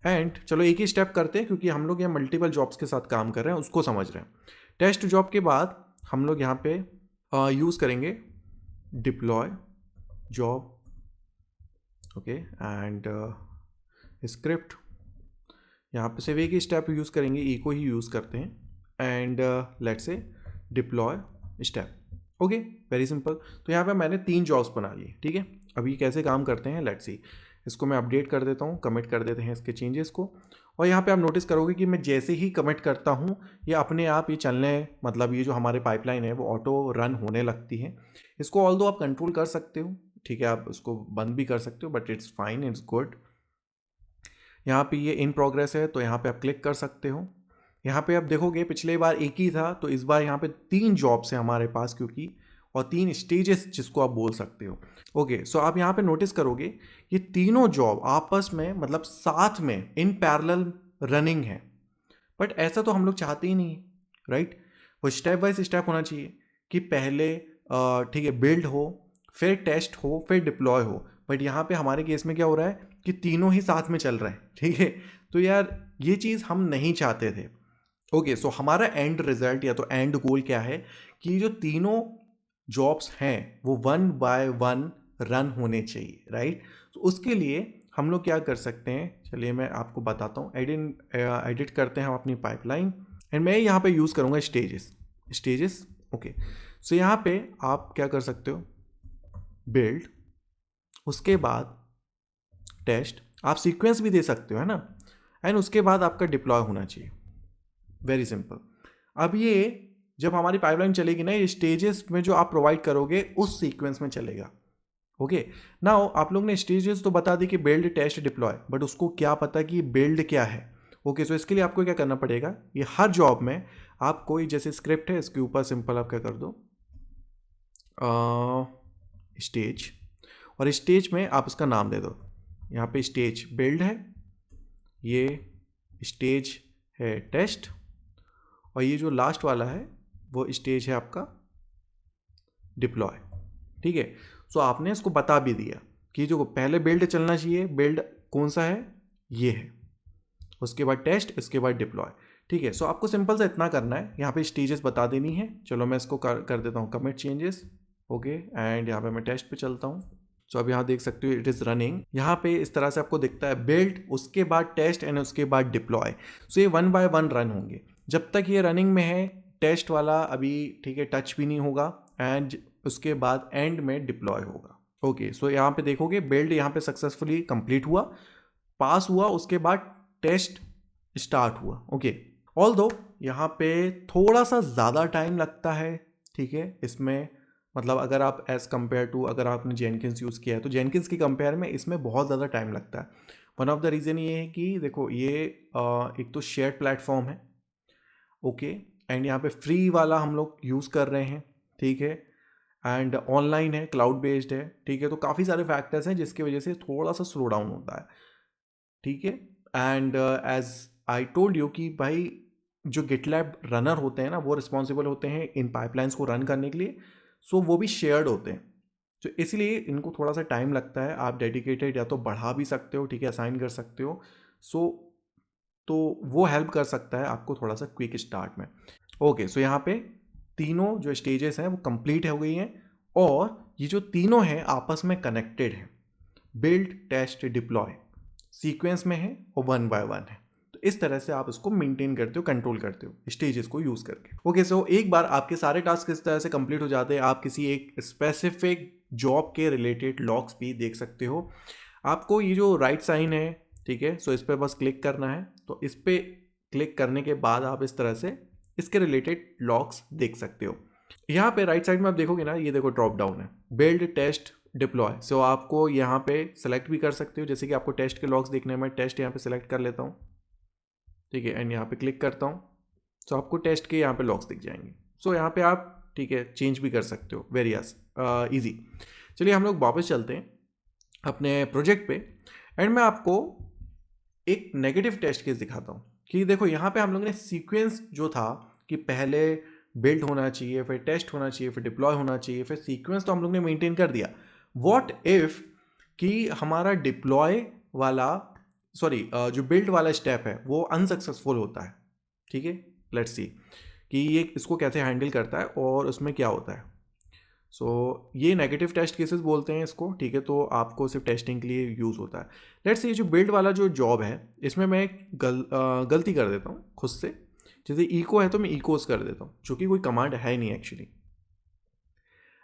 एंड चलो एक ही स्टेप करते हैं क्योंकि हम लोग यहाँ मल्टीपल जॉब्स के साथ काम कर रहे हैं, उसको समझ रहे हैं। टेस्ट जॉब के बाद हम लोग यहाँ पे यूज़ करेंगे deploy job, okay, and script, यहाँ पे सिर्फ एक ही स्टेप यूज़ करेंगे, ई को ही यूज़ करते हैं, and let's say deploy step, okay, very simple. तो यहाँ पे मैंने 3 जॉब्स बना लिए, ठीक है। अभी कैसे काम करते हैं लेट्स सी, इसको मैं अपडेट कर देता हूँ, कमिट कर देते हैं इसके चेंजेस को, और यहाँ पे आप नोटिस करोगे कि मैं जैसे ही कमिट करता हूँ ये अपने आप ये चलने, मतलब ये जो हमारे पाइपलाइन है वो ऑटो रन होने लगती है। इसको ऑल्दो आप कंट्रोल कर सकते हो, ठीक है, आप उसको बंद भी कर सकते हो, but it's fine, it's good. यहाँ पे ये इन प्रोग्रेस है तो यहाँ पे आप क्लिक कर सकते हो। यहाँ पे आप देखोगे पिछले बार एक ही था, तो इस बार यहाँ पे 3 जॉब्स हैं हमारे पास, क्योंकि और 3 स्टेजेस जिसको आप बोल सकते हो, ओके। सो आप यहाँ पे नोटिस करोगे ये तीनों जॉब आपस में, मतलब साथ में इन पैरेलल रनिंग है, बट ऐसा तो हम लोग चाहते ही नहीं, राइट। वो स्टेप बाय स्टेप होना चाहिए कि पहले ठीक है बिल्ड हो, फिर टेस्ट हो, फिर डिप्लॉय हो, बट यहाँ पे हमारे केस में क्या हो रहा है कि तीनों ही साथ में चल रहे हैं, ठीक है। तो यार ये चीज़ हम नहीं चाहते थे, ओके। सो हमारा एंड रिजल्ट या तो एंड गोल क्या है कि जो तीनों जॉब्स हैं वो 1 बाय 1 रन होने चाहिए, राइट। तो उसके लिए हम लोग क्या कर सकते हैं, चलिए मैं आपको बताता हूँ। एडिट करते हैं हम अपनी पाइपलाइन, एंड मैं यहाँ पे यूज़ करूँगा स्टेजेस, ओके। सो यहाँ पे आप क्या कर सकते हो, बिल्ड, उसके बाद टेस्ट, आप सीक्वेंस भी दे सकते हो, है ना, एंड उसके बाद आपका डिप्लॉय होना चाहिए, वेरी सिंपल। अब ये जब हमारी पाइपलाइन चलेगी ना, ये स्टेजेस में जो आप प्रोवाइड करोगे उस सीक्वेंस में चलेगा, ओके। नाउ आप लोग ने स्टेजेस तो बता दी कि बिल्ड, टेस्ट, डिप्लॉय, बट उसको क्या पता कि बिल्ड क्या है, ओके। सो इसके लिए आपको क्या करना पड़ेगा, ये हर जॉब में आप कोई जैसे स्क्रिप्ट है इसके ऊपर सिंपल आप क्या कर दो स्टेज, और स्टेज में आप उसका नाम दे दो। यहाँ पे स्टेज बिल्ड है, ये स्टेज है टेस्ट, और ये जो लास्ट वाला है वो स्टेज है आपका डिप्लॉय, ठीक है। सो आपने इसको बता भी दिया कि जो पहले बिल्ड चलना चाहिए, बिल्ड कौन सा है, ये है, उसके बाद टेस्ट, इसके बाद डिप्लॉय, ठीक है। सो आपको सिंपल सा इतना करना है, यहाँ पे स्टेजेस बता देनी है। चलो मैं इसको कर देता हूँ कमिट चेंजेस, ओके, एंड यहाँ पे मैं टेस्ट पे चलता हूँ। सो अब यहाँ देख सकते हो इट इज़ रनिंग, यहाँ पे इस तरह से आपको दिखता है बिल्ड, उसके बाद टेस्ट, एंड उसके बाद डिप्लॉय। सो ये 1 बाय 1 रन होंगे जब तक ये रनिंग में है। टेस्ट वाला अभी ठीक है टच भी नहीं होगा, एंड उसके बाद एंड में डिप्लॉय होगा, ओके। सो यहाँ पे देखोगे बिल्ड यहाँ पे सक्सेसफुली कंप्लीट हुआ, पास हुआ, उसके बाद टेस्ट स्टार्ट हुआ, ओके। ऑल्दो यहाँ पे थोड़ा सा ज़्यादा टाइम लगता है, ठीक है, इसमें मतलब अगर आप एज़ कम्पेयर टू, अगर आपने जेनकिंस यूज़ किया है तो जेनकिंस की कंपेयर में इसमें बहुत ज़्यादा टाइम लगता है। वन ऑफ द रीज़न ये है कि देखो ये एक तो शेयर्ड प्लेटफॉर्म है, ओके, एंड यहाँ पे फ्री वाला हम लोग यूज़ कर रहे हैं, ठीक है, एंड ऑनलाइन है, क्लाउड बेस्ड है, ठीक है। तो काफ़ी सारे फैक्टर्स हैं जिसकी वजह से थोड़ा सा स्लो डाउन होता है, ठीक है। And as I told you कि भाई जो गिटलैब रनर होते हैं ना वो रिस्पॉन्सिबल होते हैं इन पाइपलाइंस को रन करने के लिए, सो वो भी शेयर्ड होते हैं, तो इसलिए इनको थोड़ा सा टाइम लगता है। आप डेडिकेटेड या तो बढ़ा भी सकते हो, ठीक है, असाइन कर सकते हो, सो तो वो हेल्प कर सकता है आपको थोड़ा सा क्विक स्टार्ट में, ओके। सो यहाँ पे तीनों जो स्टेजेस हैं वो कंप्लीट हो गई हैं, और ये जो तीनों हैं आपस में कनेक्टेड हैं, बिल्ड, टेस्ट, डिप्लॉय सीक्वेंस में है और 1 बाय 1 है। तो इस तरह से आप इसको मेंटेन करते हो, कंट्रोल करते हो स्टेजेस को यूज़ करके, ओके। सो एक बार आपके सारे टास्क इस तरह से कंप्लीट हो जाते हैं, आप किसी एक स्पेसिफिक जॉब के रिलेटेड लॉग्स भी देख सकते हो। आपको ये जो राइट साइन है ठीक है। सो इस पर बस क्लिक करना है। तो इस पर क्लिक करने के बाद आप इस तरह से इसके रिलेटेड लॉग्स देख सकते हो। यहाँ पे राइट साइड में आप देखोगे ना, ये देखो ड्रॉप डाउन है, बिल्ड टेस्ट डिप्लॉय। सो आपको यहाँ पे सेलेक्ट भी कर सकते हो, जैसे कि आपको टेस्ट के लॉग्स देखने में, टेस्ट यहाँ पे सेलेक्ट कर लेता हूँ, ठीक है, एंड यहाँ पे क्लिक करता हूँ। सो आपको टेस्ट के यहाँ पे लॉग्स दिख जाएंगे। सो यहाँ पे आप, ठीक है, चेंज भी कर सकते हो, वेरी ईजी। चलिए हम लोग वापस चलते हैं अपने प्रोजेक्ट पे, एंड मैं आपको एक नेगेटिव टेस्ट केस दिखाता हूँ कि देखो यहाँ पे हम लोग ने सीक्वेंस जो था कि पहले बिल्ड होना चाहिए, फिर टेस्ट होना चाहिए, फिर डिप्लॉय होना चाहिए, फिर सीक्वेंस तो हम लोग ने मेंटेन कर दिया। व्हाट इफ कि हमारा डिप्लॉय वाला, सॉरी, जो बिल्ड वाला स्टेप है वो अनसक्सेसफुल होता है, ठीक है। लेट्स सी कि ये इसको कैसे हैंडल करता है और उसमें क्या होता है। सो ये नेगेटिव टेस्ट केसेस बोलते हैं इसको, ठीक है। तो आपको सिर्फ टेस्टिंग के लिए यूज़ होता है। लेट्स से ये जो बिल्ड वाला जो जॉब है, इसमें मैं एक गलती कर देता हूँ खुद से। जैसे इको है तो मैं इकोस कर देता हूँ, जो कि कोई कमांड है नहीं एक्चुअली,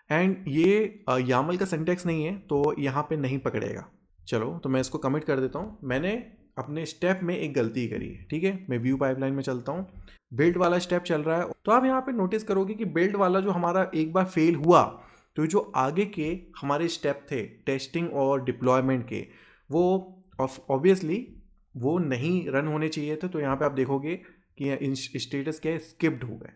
एंड ये यामल का सिंटैक्स नहीं है, तो यहाँ पे नहीं पकड़ेगा। चलो तो मैं इसको कमिट कर देता हूँ। मैंने अपने स्टेप में एक गलती करी है, ठीक है। मैं व्यू पाइपलाइन में चलता हूँ, बिल्ड वाला स्टेप चल रहा है। तो आप यहाँ पे नोटिस करोगे कि बिल्ड वाला जो हमारा एक बार फेल हुआ, तो जो आगे के हमारे स्टेप थे टेस्टिंग और डिप्लॉयमेंट के, वो ऑब्वियसली वो नहीं रन होने चाहिए थे। तो यहाँ पे आप देखोगे कि स्टेटस क्या है, स्किप्ड हो गए,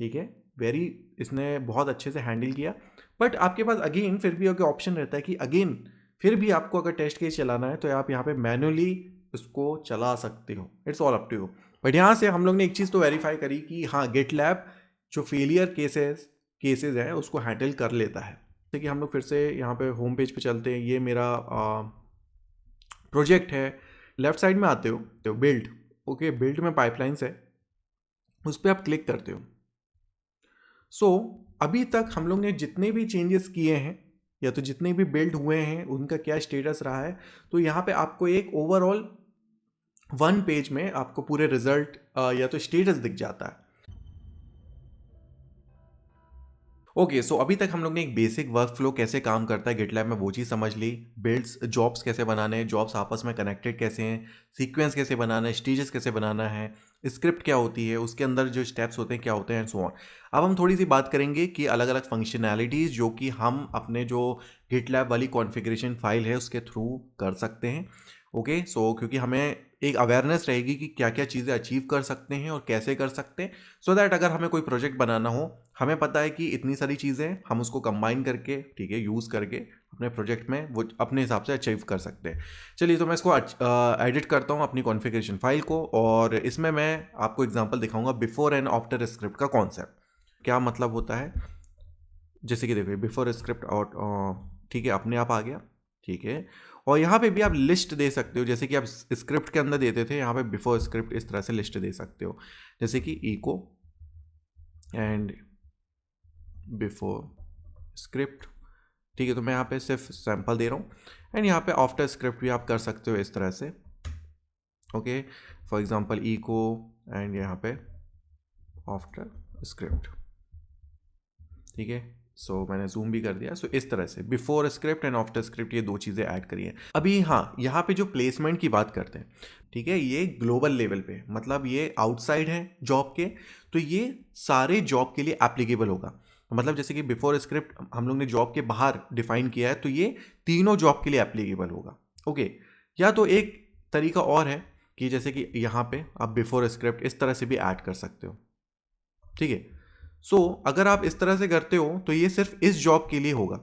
ठीक है। वेरी, इसने बहुत अच्छे से हैंडल किया। बट आपके पास अगेन फिर भी एक ऑप्शन रहता है कि अगेन फिर भी आपको अगर टेस्ट केस चलाना है तो आप यहाँ पे मैनुअली इसको चला सकते हो, it's all up to you. But यहाँ से हम लोग ने एक चीज़ तो वेरीफाई करी कि हाँ, गिटलैब जो फेलियर केसेस हैं उसको हैंडल कर लेता है। जैसे कि हम लोग फिर से यहाँ पे होम पेज पे चलते हैं, ये मेरा प्रोजेक्ट है। लेफ्ट साइड में आते हो तो बिल्ड, ओके, बिल्ड में पाइपलाइंस है, उस पर आप क्लिक करते हो। सो अभी तक हम लोग ने जितने भी चेंजेस किए हैं या तो जितने भी बिल्ड हुए हैं उनका क्या स्टेटस रहा है, तो यहाँ पे आपको एक ओवरऑल वन पेज में आपको पूरे रिजल्ट या तो स्टेटस दिख जाता है। ओके, सो अभी तक हम लोग ने एक बेसिक वर्क फ्लो कैसे काम करता है गिटलैब में वो चीज़ समझ ली। बिल्ड्स, जॉब्स कैसे बनाने हैं, जॉब्स आपस में कनेक्टेड कैसे हैं, सीक्वेंस कैसे बनाना है, स्टेजेस कैसे बनाना है, स्क्रिप्ट क्या होती है, उसके अंदर जो स्टेप्स होते हैं क्या होते हैं, एंड सो ऑन। अब हम थोड़ी सी बात करेंगे कि अलग अलग फंक्शनैलिटीज़ जो कि हम अपने जो गिटलैब वाली कॉन्फ़िगरेशन फाइल है उसके थ्रू कर सकते हैं। ओके, सो क्योंकि हमें एक अवेयरनेस रहेगी कि क्या क्या चीज़ें अचीव कर सकते हैं और कैसे कर सकते हैं, सो दैट अगर हमें कोई प्रोजेक्ट बनाना हो, हमें पता है कि इतनी सारी चीज़ें हम उसको कंबाइन करके, ठीक है, यूज़ करके अपने प्रोजेक्ट में वो अपने हिसाब से अचीव कर सकते हैं। चलिए तो मैं इसको एडिट करता हूँ अपनी कॉन्फ़िगरेशन फाइल को, और इसमें मैं आपको एग्जांपल दिखाऊंगा बिफोर एंड आफ्टर स्क्रिप्ट का कॉन्सेप्ट क्या मतलब होता है। जैसे कि देखिए बिफोर स्क्रिप्ट और, ठीक है, अपने आप आ गया, ठीक है। और यहाँ पे भी आप लिस्ट दे सकते हो, जैसे कि आप स्क्रिप्ट के अंदर देते थे, यहाँ पे बिफोर स्क्रिप्ट इस तरह से लिस्ट दे सकते हो, जैसे कि इको एंड बिफोर स्क्रिप्ट, ठीक है। तो मैं यहाँ पे सिर्फ सैंपल दे रहा हूँ, एंड यहाँ पे आफ्टर स्क्रिप्ट भी आप कर सकते हो इस तरह से, okay. For example echo and यहाँ पे आफ्टर स्क्रिप्ट, ठीक है। सो मैंने जूम भी कर दिया। सो इस तरह से before script and after script ये दो चीज़ें ऐड करी हैं। अभी हाँ, यहाँ पे जो प्लेसमेंट की बात करते हैं, ठीक है, ये ग्लोबल लेवल पे, मतलब ये आउटसाइड है जॉब के, तो ये सारे जॉब के लिए एप्लीकेबल होगा। मतलब जैसे कि बिफोर स्क्रिप्ट हम लोग ने जॉब के बाहर डिफाइन किया है, तो ये तीनों जॉब के लिए एप्लीकेबल होगा, ओके। या तो एक तरीका और है कि जैसे कि यहाँ पे आप बिफोर स्क्रिप्ट इस तरह से भी ऐड कर सकते हो, ठीक है। सो अगर आप इस तरह से करते हो तो ये सिर्फ इस जॉब के लिए होगा।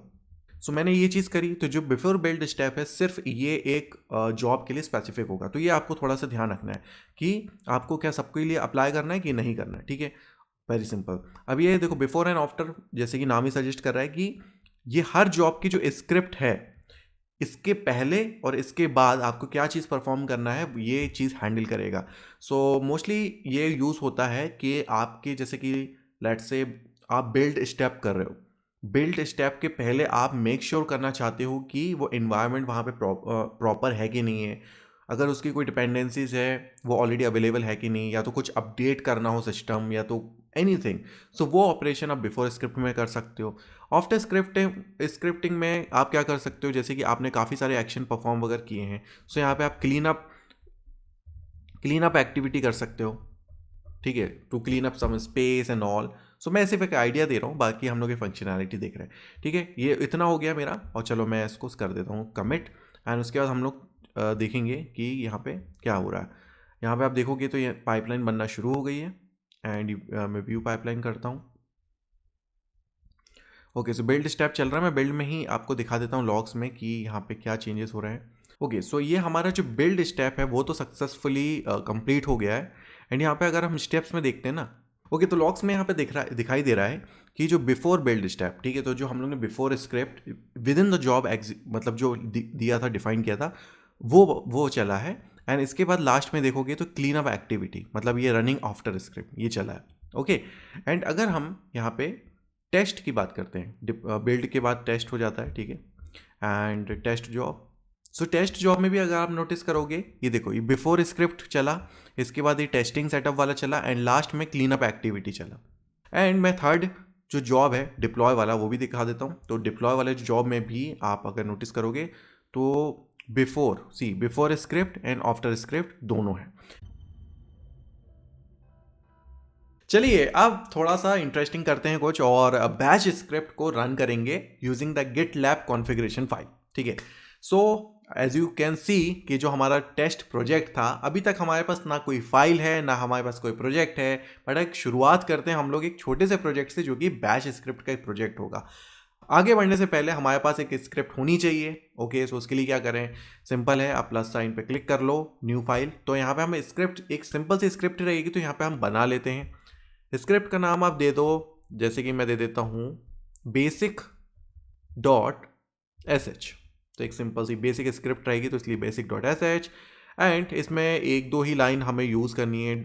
सो मैंने ये चीज़ करी, तो जो बिफोर बिल्ड स्टेप है सिर्फ ये एक जॉब के लिए स्पेसिफिक होगा। तो ये आपको थोड़ा सा ध्यान रखना है कि आपको क्या सबके लिए अप्लाई करना है कि नहीं करना है, ठीक है। Very simple. अब ये देखो बिफोर एंड आफ्टर, जैसे कि नाम ही सजेस्ट कर रहा है कि ये हर जॉब की जो स्क्रिप्ट है, इसके पहले और इसके बाद आपको क्या चीज़ परफॉर्म करना है ये चीज़ हैंडल करेगा। सो मोस्टली ये यूज़ होता है कि आपके, जैसे कि लेट्स से आप बिल्ड स्टेप कर रहे हो, बिल्ड स्टेप के पहले आप मेक श्योर करना चाहते हो कि वो इन्वायरमेंट वहाँ पे प्रॉपर है कि नहीं है, अगर उसकी कोई डिपेंडेंसीज है वो ऑलरेडी अवेलेबल है कि नहीं, या तो कुछ अपडेट करना हो सिस्टम, या तो एनीथिंग, सो वो ऑपरेशन आप बिफोर स्क्रिप्ट में कर सकते हो। आफ्टर स्क्रिप्टिंग में आप क्या कर सकते हो, जैसे कि आपने काफ़ी सारे एक्शन परफॉर्म वगैरह किए हैं, सो यहाँ पे आप क्लीन अप एक्टिविटी कर सकते हो, ठीक है, to clean up some space and all. So मैं सिर्फ एक आइडिया दे रहा हूँ, बाकी हम लोग ये फंक्शनैलिटी देख रहे हैं, ठीक है। ये इतना हो गया मेरा, और चलो मैं इसको कर देता हूँ कमिट, एंड उसके बाद हम लोग देखेंगे कि यहाँ पे क्या हो रहा है। यहाँ पे आप देखोगे तो ये पाइपलाइन बनना शुरू हो गई है, एंड मैं व्यू पाइपलाइन करता हूँ। ओके, सो बिल्ड स्टेप चल रहा है, मैं बिल्ड में ही आपको दिखा देता हूँ लॉग्स में कि यहाँ पे क्या चेंजेस हो रहे हैं। ओके, सो ये हमारा जो बिल्ड स्टेप है वो तो सक्सेसफुली कंप्लीट हो गया है, एंड यहाँ पे अगर हम स्टेप्स में देखते हैं ना, ओके, तो लॉग्स में यहाँ पे दिखाई दे रहा है कि जो बिफोर बिल्ड स्टेप, ठीक है, तो जो हम लोग ने before script with in the job मतलब जो दिया था, डिफाइन किया था, वो चला है। एंड इसके बाद लास्ट में देखोगे तो क्लीन अप एक्टिविटी, मतलब ये रनिंग आफ्टर स्क्रिप्ट, ये चला है। ओके, एंड अगर हम यहाँ पे टेस्ट की बात करते हैं, बिल्ड के बाद टेस्ट हो जाता है, ठीक है, and test job. So test job में भी अगर आप नोटिस करोगे, ये देखो, ये बिफोर स्क्रिप्ट चला, इसके बाद ये टेस्टिंग सेटअप वाला चला, एंड लास्ट में क्लीन अप एक्टिविटी चला। एंड मैं थर्ड जो जॉब है डिप्लॉय वाला, वो भी दिखा देता हूँ। तो डिप्लॉय वाले जॉब में भी आप अगर नोटिस करोगे तो before script and after script दोनों है। चलिए अब थोड़ा सा इंटरेस्टिंग करते हैं कुछ, और बैच स्क्रिप्ट को रन करेंगे using the GitLab configuration file, ठीक है। So as you can see कि जो हमारा टेस्ट प्रोजेक्ट था, अभी तक हमारे पास ना कोई फाइल है ना हमारे पास कोई प्रोजेक्ट है, बट एक शुरुआत करते हैं हम लोग एक छोटे से प्रोजेक्ट से, जो कि बैच स्क्रिप्ट का एक प्रोजेक्ट होगा। आगे बढ़ने से पहले हमारे पास एक स्क्रिप्ट होनी चाहिए। ओके, सो उसके लिए क्या करें, सिंपल है, आप प्लस साइन पे क्लिक कर लो, न्यू फाइल। तो यहाँ पे हम स्क्रिप्ट, एक सिंपल सी स्क्रिप्ट रहेगी, तो यहाँ पे हम बना लेते हैं। स्क्रिप्ट का नाम आप दे दो, जैसे कि मैं दे देता हूँ basic.sh। तो एक सिंपल सी बेसिक स्क्रिप्ट रहेगी, तो इसलिए basic.sh। एंड इसमें एक दो ही लाइन हमें यूज़ करनी है,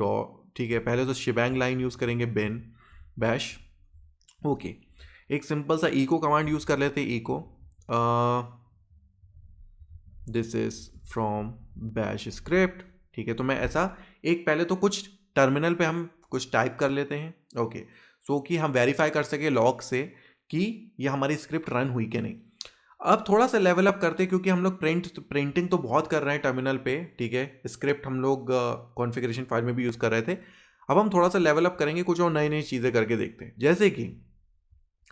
ठीक है। पहले तो शिबैंग लाइन यूज़ करेंगे, बिन बैश। ओके, एक सिंपल सा इको कमांड यूज़ कर लेते हैं, echo this is from bash script, ठीक है। तो मैं ऐसा एक पहले तो कुछ टर्मिनल पे हम कुछ टाइप कर लेते हैं, ओके, सो कि हम वेरीफाई कर सके लॉग से कि ये हमारी स्क्रिप्ट रन हुई कि नहीं। अब थोड़ा सा लेवल अप करते हैं, क्योंकि हम लोग प्रिंटिंग तो बहुत कर रहे हैं टर्मिनल पे, ठीक है। स्क्रिप्ट हम लोग कॉन्फ़िगरेशन फाइल में भी यूज़ कर रहे थे, अब हम थोड़ा सा लेवल अप करेंगे, कुछ और नई नई चीज़ें करके देखते हैं। जैसे कि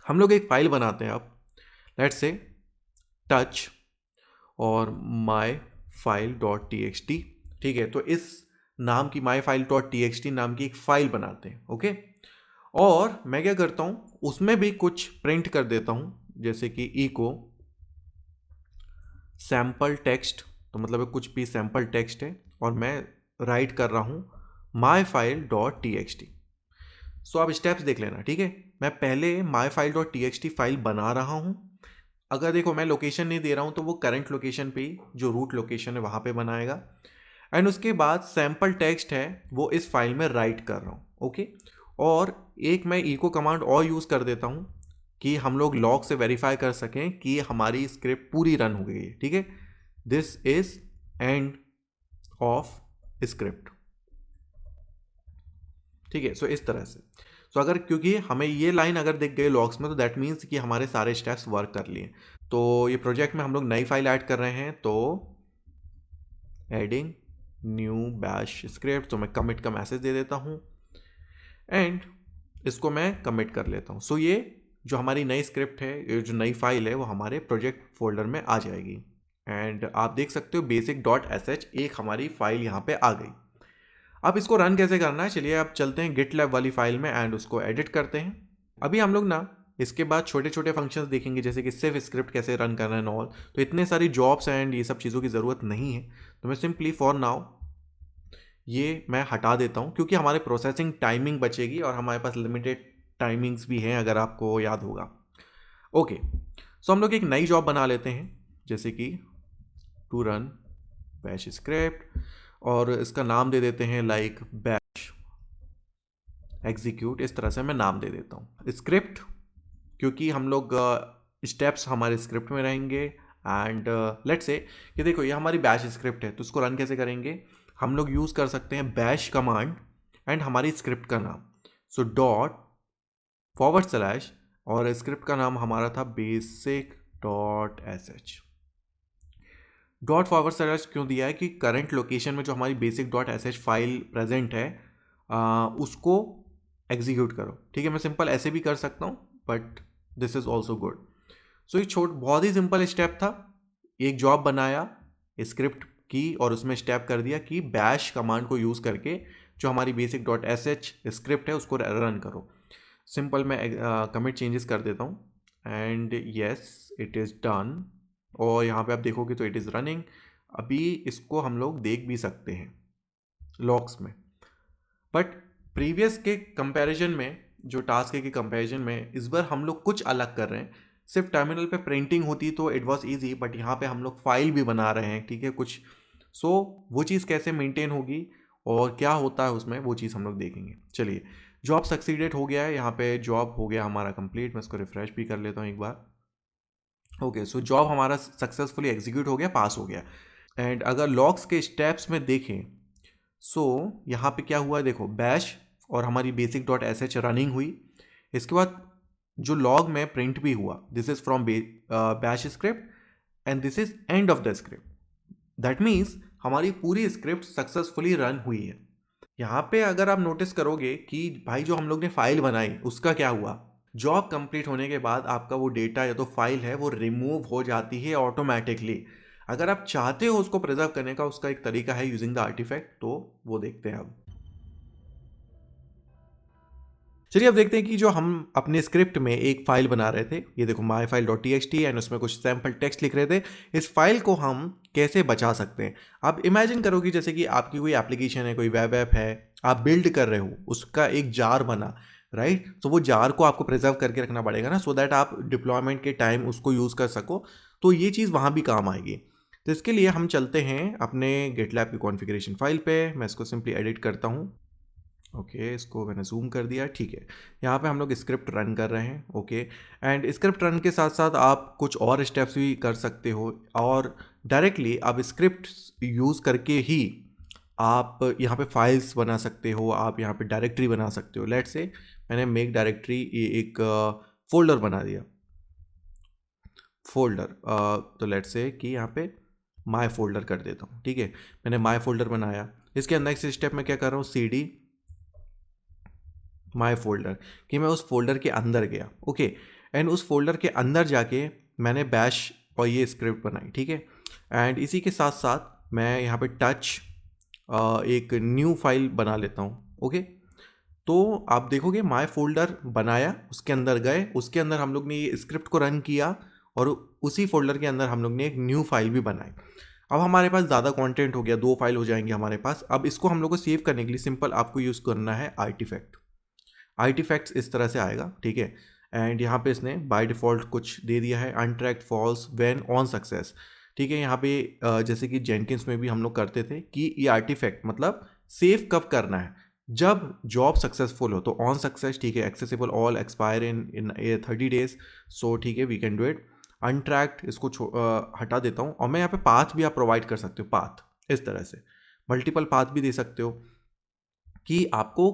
हम लोग एक फाइल बनाते हैं, अब लेट्स से टच और माई file dot T X T, ठीक है। तो इस नाम की माई file dot T X T नाम की एक फाइल बनाते हैं, ओके। और मैं क्या करता हूँ, उसमें भी कुछ प्रिंट कर देता हूँ, जैसे कि इको सैम्पल टेक्स्ट, तो मतलब कुछ भी सैम्पल टेक्स्ट है, और मैं राइट कर रहा हूँ my file dot T X T. So आप स्टेप्स देख लेना, ठीक है। मैं पहले my file dot T X T file बना रहा हूँ। अगर देखो मैं लोकेशन नहीं दे रहा हूँ, तो वो करंट लोकेशन पे, जो रूट लोकेशन है वहाँ पे बनाएगा। एंड उसके बाद सैम्पल टेक्स्ट है वो इस फाइल में राइट कर रहा हूँ, ओके। और एक मैं इको कमांड और यूज़ कर देता हूँ कि हम लोग लॉग से वेरीफाई कर सकें कि हमारी स्क्रिप्ट पूरी रन हो गई है, ठीक है। This is end of script, ठीक है। सो इस तरह से, सो अगर, क्योंकि हमें ये लाइन अगर दिख गई लॉग्स में, तो दैट मीन्स कि हमारे सारे स्टेप्स वर्क कर लिए। तो ये प्रोजेक्ट में हम लोग नई फाइल ऐड कर रहे हैं, तो एडिंग न्यू बैश स्क्रिप्ट, तो मैं कमिट का मैसेज दे देता हूँ, एंड इसको मैं कमिट कर लेता हूँ। सो ये जो हमारी नई स्क्रिप्ट है, ये जो नई फाइल है, वो हमारे प्रोजेक्ट फोल्डर में आ जाएगी। एंड आप देख सकते हो basic.sh एक हमारी फाइल यहाँ पे आ गई। अब इसको रन कैसे करना है, चलिए आप चलते हैं गिटलैब वाली फाइल में, एंड उसको एडिट करते हैं। अभी हम लोग ना इसके बाद छोटे छोटे फंक्शंस देखेंगे, जैसे कि सिर्फ स्क्रिप्ट कैसे रन करना है ऑल। तो इतने सारी जॉब्स एंड ये सब चीज़ों की ज़रूरत नहीं है, तो मैं सिंपली फॉर नाउ ये मैं हटा देता हूँ, क्योंकि हमारे प्रोसेसिंग टाइमिंग बचेगी, और हमारे पास लिमिटेड टाइमिंग्स भी हैं, अगर आपको याद होगा। ओके, सो हम लोग एक नई जॉब बना लेते हैं, जैसे कि टू रन बैश स्क्रिप्ट, और इसका नाम दे देते हैं लाइक बैश एग्जीक्यूट, इस तरह से मैं नाम दे देता हूँ। स्क्रिप्ट, क्योंकि हम लोग स्टेप्स हमारे स्क्रिप्ट में रहेंगे, एंड लेट्स से कि देखो ये हमारी बैश स्क्रिप्ट है, तो इसको रन कैसे करेंगे, हम लोग यूज़ कर सकते हैं बैश कमांड एंड हमारी स्क्रिप्ट का नाम, सो ./ और स्क्रिप्ट का नाम हमारा था basic.sh। ./ क्यों दिया है कि करंट लोकेशन में जो हमारी basic.sh फाइल प्रेजेंट है उसको एग्जीक्यूट करो। ठीक है, मैं सिंपल ऐसे भी कर सकता हूँ, but this is also good. So ये बहुत ही सिंपल स्टेप था, एक जॉब बनाया, स्क्रिप्ट की और उसमें स्टेप कर दिया कि बैश कमांड को यूज़ करके जो हमारी basic.sh स्क्रिप्ट है उसको रन करो। सिंपल मैं कमिट चेंजेस कर देता हूँ and yes it is done, और यहाँ पे आप देखोगे तो इट इज़ रनिंग। अभी इसको हम लोग देख भी सकते हैं लॉग्स में, बट प्रीवियस के कंपैरिजन में, जो टास्क है के कंपैरिजन में इस बार हम लोग कुछ अलग कर रहे हैं। सिर्फ टर्मिनल पे प्रिंटिंग होती तो इट वाज इजी, बट यहाँ पे हम लोग फाइल भी बना रहे हैं, ठीक है कुछ। सो वो चीज़ कैसे मेंटेन होगी और क्या होता है उसमें, वो चीज़ हम लोग देखेंगे। चलिए, जॉब सक्सीडेड हो गया है, यहाँ पे जॉब हो गया हमारा कंप्लीट। मैं इसको रिफ्रेश भी कर लेता हूँ एक बार। ओके, सो जॉब हमारा सक्सेसफुली एग्जीक्यूट हो गया, पास हो गया। एंड अगर लॉग्स के स्टेप्स में देखें, सो यहाँ पे क्या हुआ, देखो बैश और हमारी basic.sh रनिंग हुई। इसके बाद जो लॉग में प्रिंट भी हुआ, this is from bash script and this is end of the script. That means हमारी पूरी स्क्रिप्ट सक्सेसफुली रन हुई है। यहाँ पे अगर आप नोटिस करोगे कि भाई जो हम लोग ने फाइल बनाई उसका क्या हुआ, जॉब कंप्लीट होने के बाद आपका वो डेटा या तो फाइल है वो रिमूव हो जाती है ऑटोमेटिकली। अगर आप चाहते हो उसको प्रिजर्व करने का, उसका एक तरीका है यूजिंग द आर्टिफैक्ट, तो वो देखते हैं अब। चलिए अब देखते हैं कि जो हम अपने स्क्रिप्ट में एक फाइल बना रहे थे, ये देखो myfile.txt, एंड उसमें कुछ सैम्पल टेक्स्ट लिख रहे थे, इस फाइल को हम कैसे बचा सकते हैं। आप इमेजिन करो कि जैसे कि आपकी कोई एप्लीकेशन है, कोई वेब ऐप है, आप बिल्ड कर रहे हो, उसका एक जार बना, राइट। तो वो जार को आपको प्रिजर्व करके रखना पड़ेगा ना, सो दैट आप डिप्लॉयमेंट के टाइम उसको यूज़ कर सको, तो ये चीज़ वहाँ भी काम आएगी। तो इसके लिए हम चलते हैं अपने GitLab की कॉन्फ़िगरेशन फाइल पे। मैं इसको सिंपली एडिट करता हूँ। ओके, इसको मैंने जूम कर दिया, ठीक है। यहाँ पे हम लोग स्क्रिप्ट रन कर रहे हैं, ओके। एंड स्क्रिप्ट रन के साथ साथ आप कुछ और स्टेप्स भी कर सकते हो, और डायरेक्टली आप स्क्रिप्ट यूज़ करके ही आप यहाँ पे फाइल्स बना सकते हो, आप यहाँ पे डायरेक्टरी बना सकते हो। लेट्स से मैंने मेक डायरेक्टरी एक फोल्डर बना दिया, फोल्डर, तो लेट्स से कि यहाँ पे माई फोल्डर कर देता हूँ, ठीक है। मैंने माई फोल्डर बनाया, इसके अंदर नेक्स्ट स्टेप में क्या कर रहा हूँ, CD माई फोल्डर, कि मैं उस फोल्डर के अंदर गया, ओके। एंड उस फोल्डर के अंदर जाके मैंने बैश और ये स्क्रिप्ट बनाई, ठीक है। एंड इसी के साथ साथ मैं यहाँ पे टच एक न्यू फाइल बना लेता हूँ, ओके। तो आप देखोगे माई फोल्डर बनाया, उसके अंदर गए, उसके अंदर हम लोग ने ये स्क्रिप्ट को रन किया, और उसी फोल्डर के अंदर हम लोग ने एक न्यू फाइल भी बनाई। अब हमारे पास ज़्यादा कंटेंट हो गया, 2 फाइल हो जाएंगे हमारे पास। अब इसको हम लोग को सेव करने के लिए सिंपल आपको यूज़ करना है आर्टिफैक्ट। आर्टिफैक्ट्स इस तरह से आएगा, ठीक है। एंड यहाँ पे इसने बाय डिफ़ॉल्ट कुछ दे दिया है, अनट्रैक्ड फॉल्स व्हेन ऑन सक्सेस, ठीक है। यहाँ पे जैसे कि जेनकिंस में भी हम लोग करते थे कि ये आर्टिफैक्ट मतलब सेव कब करना है, जब जॉब सक्सेसफुल हो। तो ऑन सक्सेस, ठीक है, एक्सेसिबल ऑल एक्सपायर इन 30 days, सो ठीक है वी कैन डू इट। अनट्रैक्ड इसको हटा देता हूँ, और मैं यहाँ पे पाथ भी आप प्रोवाइड कर सकते हो, पाथ इस तरह से मल्टीपल पाथ भी दे सकते हो, कि आपको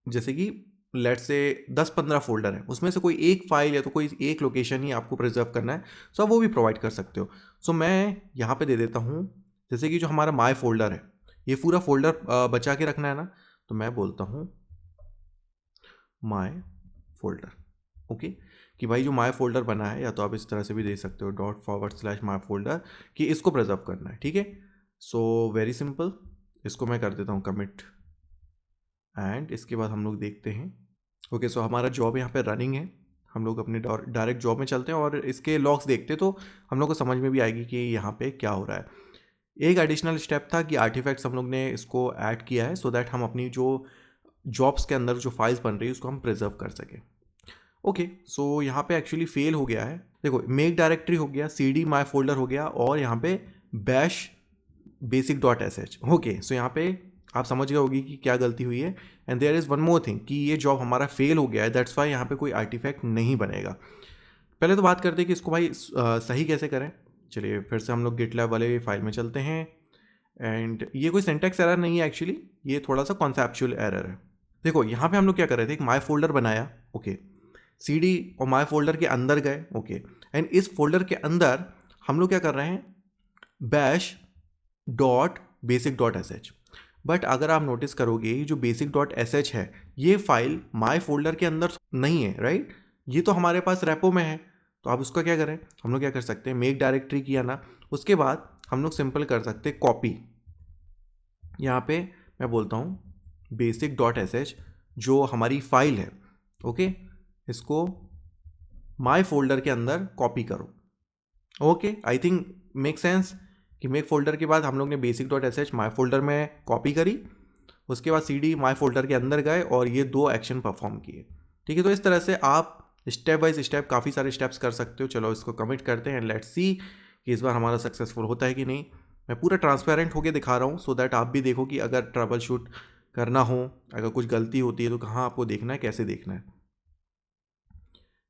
जैसे कि लेट्स से 10-15 फोल्डर है, उसमें से कोई एक फाइल या तो कोई एक लोकेशन ही आपको प्रिजर्व करना है, सो आप वो भी प्रोवाइड कर सकते हो। सो मैं यहाँ पे दे देता हूँ, जैसे कि जो हमारा माई फोल्डर है, ये पूरा फोल्डर बचा के रखना है ना, तो मैं बोलता हूँ माई फोल्डर, ओके। कि भाई जो माई फोल्डर बना है, या तो आप इस तरह से भी दे सकते हो ./my फोल्डर, कि इसको प्रिजर्व करना है, ठीक है। सो वेरी सिंपल, इसको मैं कर देता हूँ कमिट, एंड इसके बाद हम लोग देखते हैं। ओके, सो हमारा जॉब यहाँ पे रनिंग है, हम लोग अपने डायरेक्ट जॉब में चलते हैं और इसके लॉग्स देखते हैं, तो हम लोग को समझ में भी आएगी कि यहाँ पे क्या हो रहा है। एक एडिशनल स्टेप था कि आर्टिफैक्ट्स हम लोग ने इसको ऐड किया है, सो दैट हम अपनी जो जॉब्स के अंदर जो फाइल्स बन रही है उसको हम प्रिजर्व कर सकें। ओके, सो यहाँ पे एक्चुअली फेल हो गया है, देखो मेक डायरेक्टरी हो गया, CD माई फोल्डर हो गया, और यहाँ पे बैश basic.sh, ओके। सो यहाँ पे आप समझ गए होगी कि क्या गलती हुई है। And there is one more thing, कि ये जॉब हमारा फेल हो गया है, दैट्स वाई यहाँ पे कोई आर्टिफैक्ट नहीं बनेगा। पहले तो बात करते हैं कि इसको भाई सही कैसे करें। चलिए फिर से हम लोग गिटलैब वाले फाइल में चलते हैं। एंड ये कोई सिंटैक्स एरर नहीं है एक्चुअली, ये थोड़ा सा कॉन्सेप्चुअल एरर है। देखो यहाँ पे हम लोग क्या कर रहे थे, एक माई फोल्डर बनाया, ओके, cd और माई फोल्डर के अंदर गए, ओके, एंड इस फोल्डर के अंदर हम लोग क्या कर रहे हैं, bash dot basic dot S H. But अगर आप नोटिस करोगे जो बेसिक डॉट एस एच है ये फाइल माई फोल्डर के अंदर नहीं है, राइट, ये तो हमारे पास रेपो में है। तो आप उसका क्या करें, हम लोग क्या कर सकते हैं, मेक डायरेक्टरी किया ना, उसके बाद हम लोग सिंपल कर सकते हैं कॉपी, यहाँ पे मैं बोलता हूँ बेसिक डॉट एस एच जो हमारी फाइल है, ओके, इसको माई फोल्डर के अंदर कॉपी करो। Okay, I think make sense कि मेक फोल्डर के बाद हम लोग ने बेसिक डॉट एस एच माई फोल्डर में कॉपी करी, उसके बाद cd माई फोल्डर के अंदर गए और ये 2 एक्शन परफॉर्म किए। ठीक है, तो इस तरह से आप स्टेप बाय स्टेप काफ़ी सारे स्टेप्स कर सकते हो। चलो इसको कमिट करते हैं, लेट्स सी कि इस बार हमारा सक्सेसफुल होता है कि नहीं। मैं पूरा ट्रांसपेरेंट होके दिखा रहा हूँ सो दैट आप भी देखो कि अगर ट्रबल शूट करना हो, अगर कुछ गलती होती है तो कहाँ आपको देखना है, कैसे देखना है।